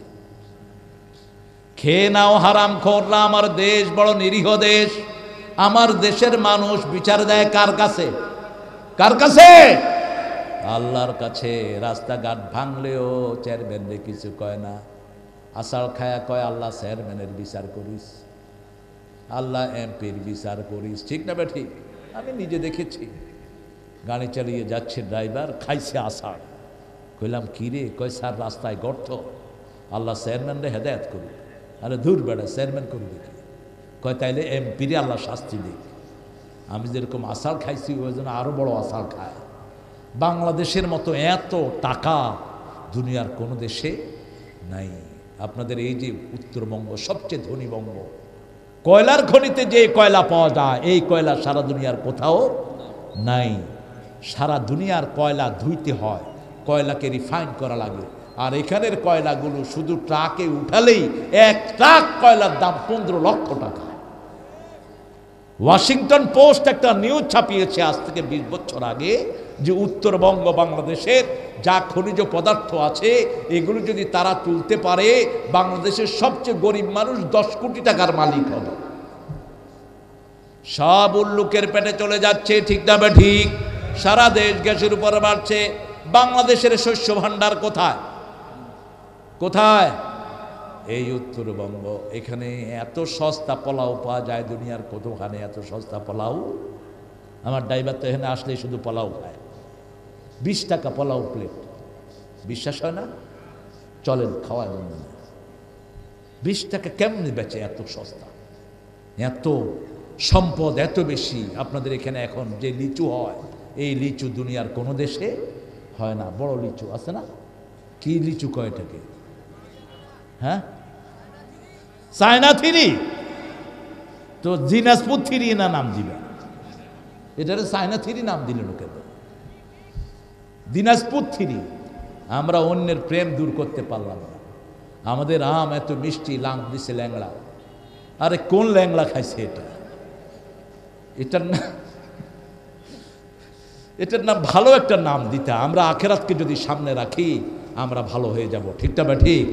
খেয়ে নাও হারাম খোররা। আমার দেশ বড় নিরীহ দেশ। আমার দেশের মানুষ বিচার দেয় কার কাছে? কার কাছে? আল্লাহর কাছে। রাস্তাঘাট ভাঙলেও চেয়ারম্যানরে কিছু কয় না। আষাঢ় খায়া কয় আল্লাহ চেয়ারম্যানের বিচার করিস, আল্লাহ এমপির বিচার করিস। ঠিক না বেঠি? আমি নিজে দেখেছি। গাড়ি চালিয়ে যাচ্ছে ড্রাইভার, খাইছে আষাঢ়। কইলাম কি রে? কয় স্যার রাস্তায় গর্ত, আল্লাহ চেয়ারম্যানরে হেদায়ত করুক। আরে ধুর বেড়া, চেয়ারম্যান করবে কি? কয় তাইলে এমপিরে আল্লাহ শাস্তি দিক। আমি যেরকম আসাল খাইছি ওই জন্য আরও বড় আসাল খায়। বাংলাদেশের মতো এত টাকা দুনিয়ার কোনো দেশে নাই। আপনাদের এই যে উত্তরবঙ্গ সবচেয়ে ধনী বঙ্গ, কয়লার খনিতে যে কয়লা পাওয়া যায় এই কয়লা সারা দুনিয়ার কোথাও নাই। সারা দুনিয়ার কয়লা ধুইতে হয়, কয়লাকে রিফাইন করা লাগে। আর এখানের কয়লাগুলো শুধু ট্রাকে উঠালেই এক ট্রাক কয়লার দাম 15 লক্ষ টাকা। ওয়াশিংটন পোস্ট একটা নিউজ ছাপিয়েছে আজ থেকে 20 বছর আগে যে উত্তরবঙ্গ বাংলাদেশের যা খনিজ পদার্থ আছে এগুলো যদি তারা তুলতে পারে বাংলাদেশের সবচেয়ে গরিব মানুষ 10 কোটি টাকার মালিক হবে। সব উল্লুকের পেটে চলে যাচ্ছে, ঠিক না বে ঠিক? সারা দেশ গ্যাসের উপরে বাড়ছে। বাংলাদেশের শস্য ভাণ্ডার কোথায়? কোথায়? এই উত্তরবঙ্গ। এখানে এত সস্তা পোলাও পাওয়া যায়, দুনিয়ার কোথাওখানে এত সস্তা পোলাও। আমার ড্রাইভার তো এখানে আসলেই শুধু পোলাও খায়, 20 টাকা পোলাও প্লেট। বিশ্বাস হয় না? চলেন খাওয়ায় বন্ধ না। 20 টাকা কেমনি বেচে? এত সস্তা, এত সম্পদ এত বেশি। আপনাদের এখানে এখন যে লিচু হয় এই লিচু দুনিয়ার কোনো দেশে হয় না। বড় লিচু আছে না, কি লিচু কয়টাকে? হ্যাঁ, চায়না থিরি। তো দিনাজপুর থিরি না নাম দিবে? এটারে চায়না থিরি নাম দিল লোকের, দিনাজপুর থিরি। আমরা অন্যের প্রেম দূর করতে পারলাম না। আমাদের আম এত মিষ্টি, লাং দিছে ল্যাংড়া। আরে কোন ল্যাংড়া খাইছে এটা? এটার নাম ভালো একটা নাম দিতে। আমরা আখেরাতকে যদি সামনে রাখি আমরা ভালো হয়ে যাব, ঠিক না? ঠিক।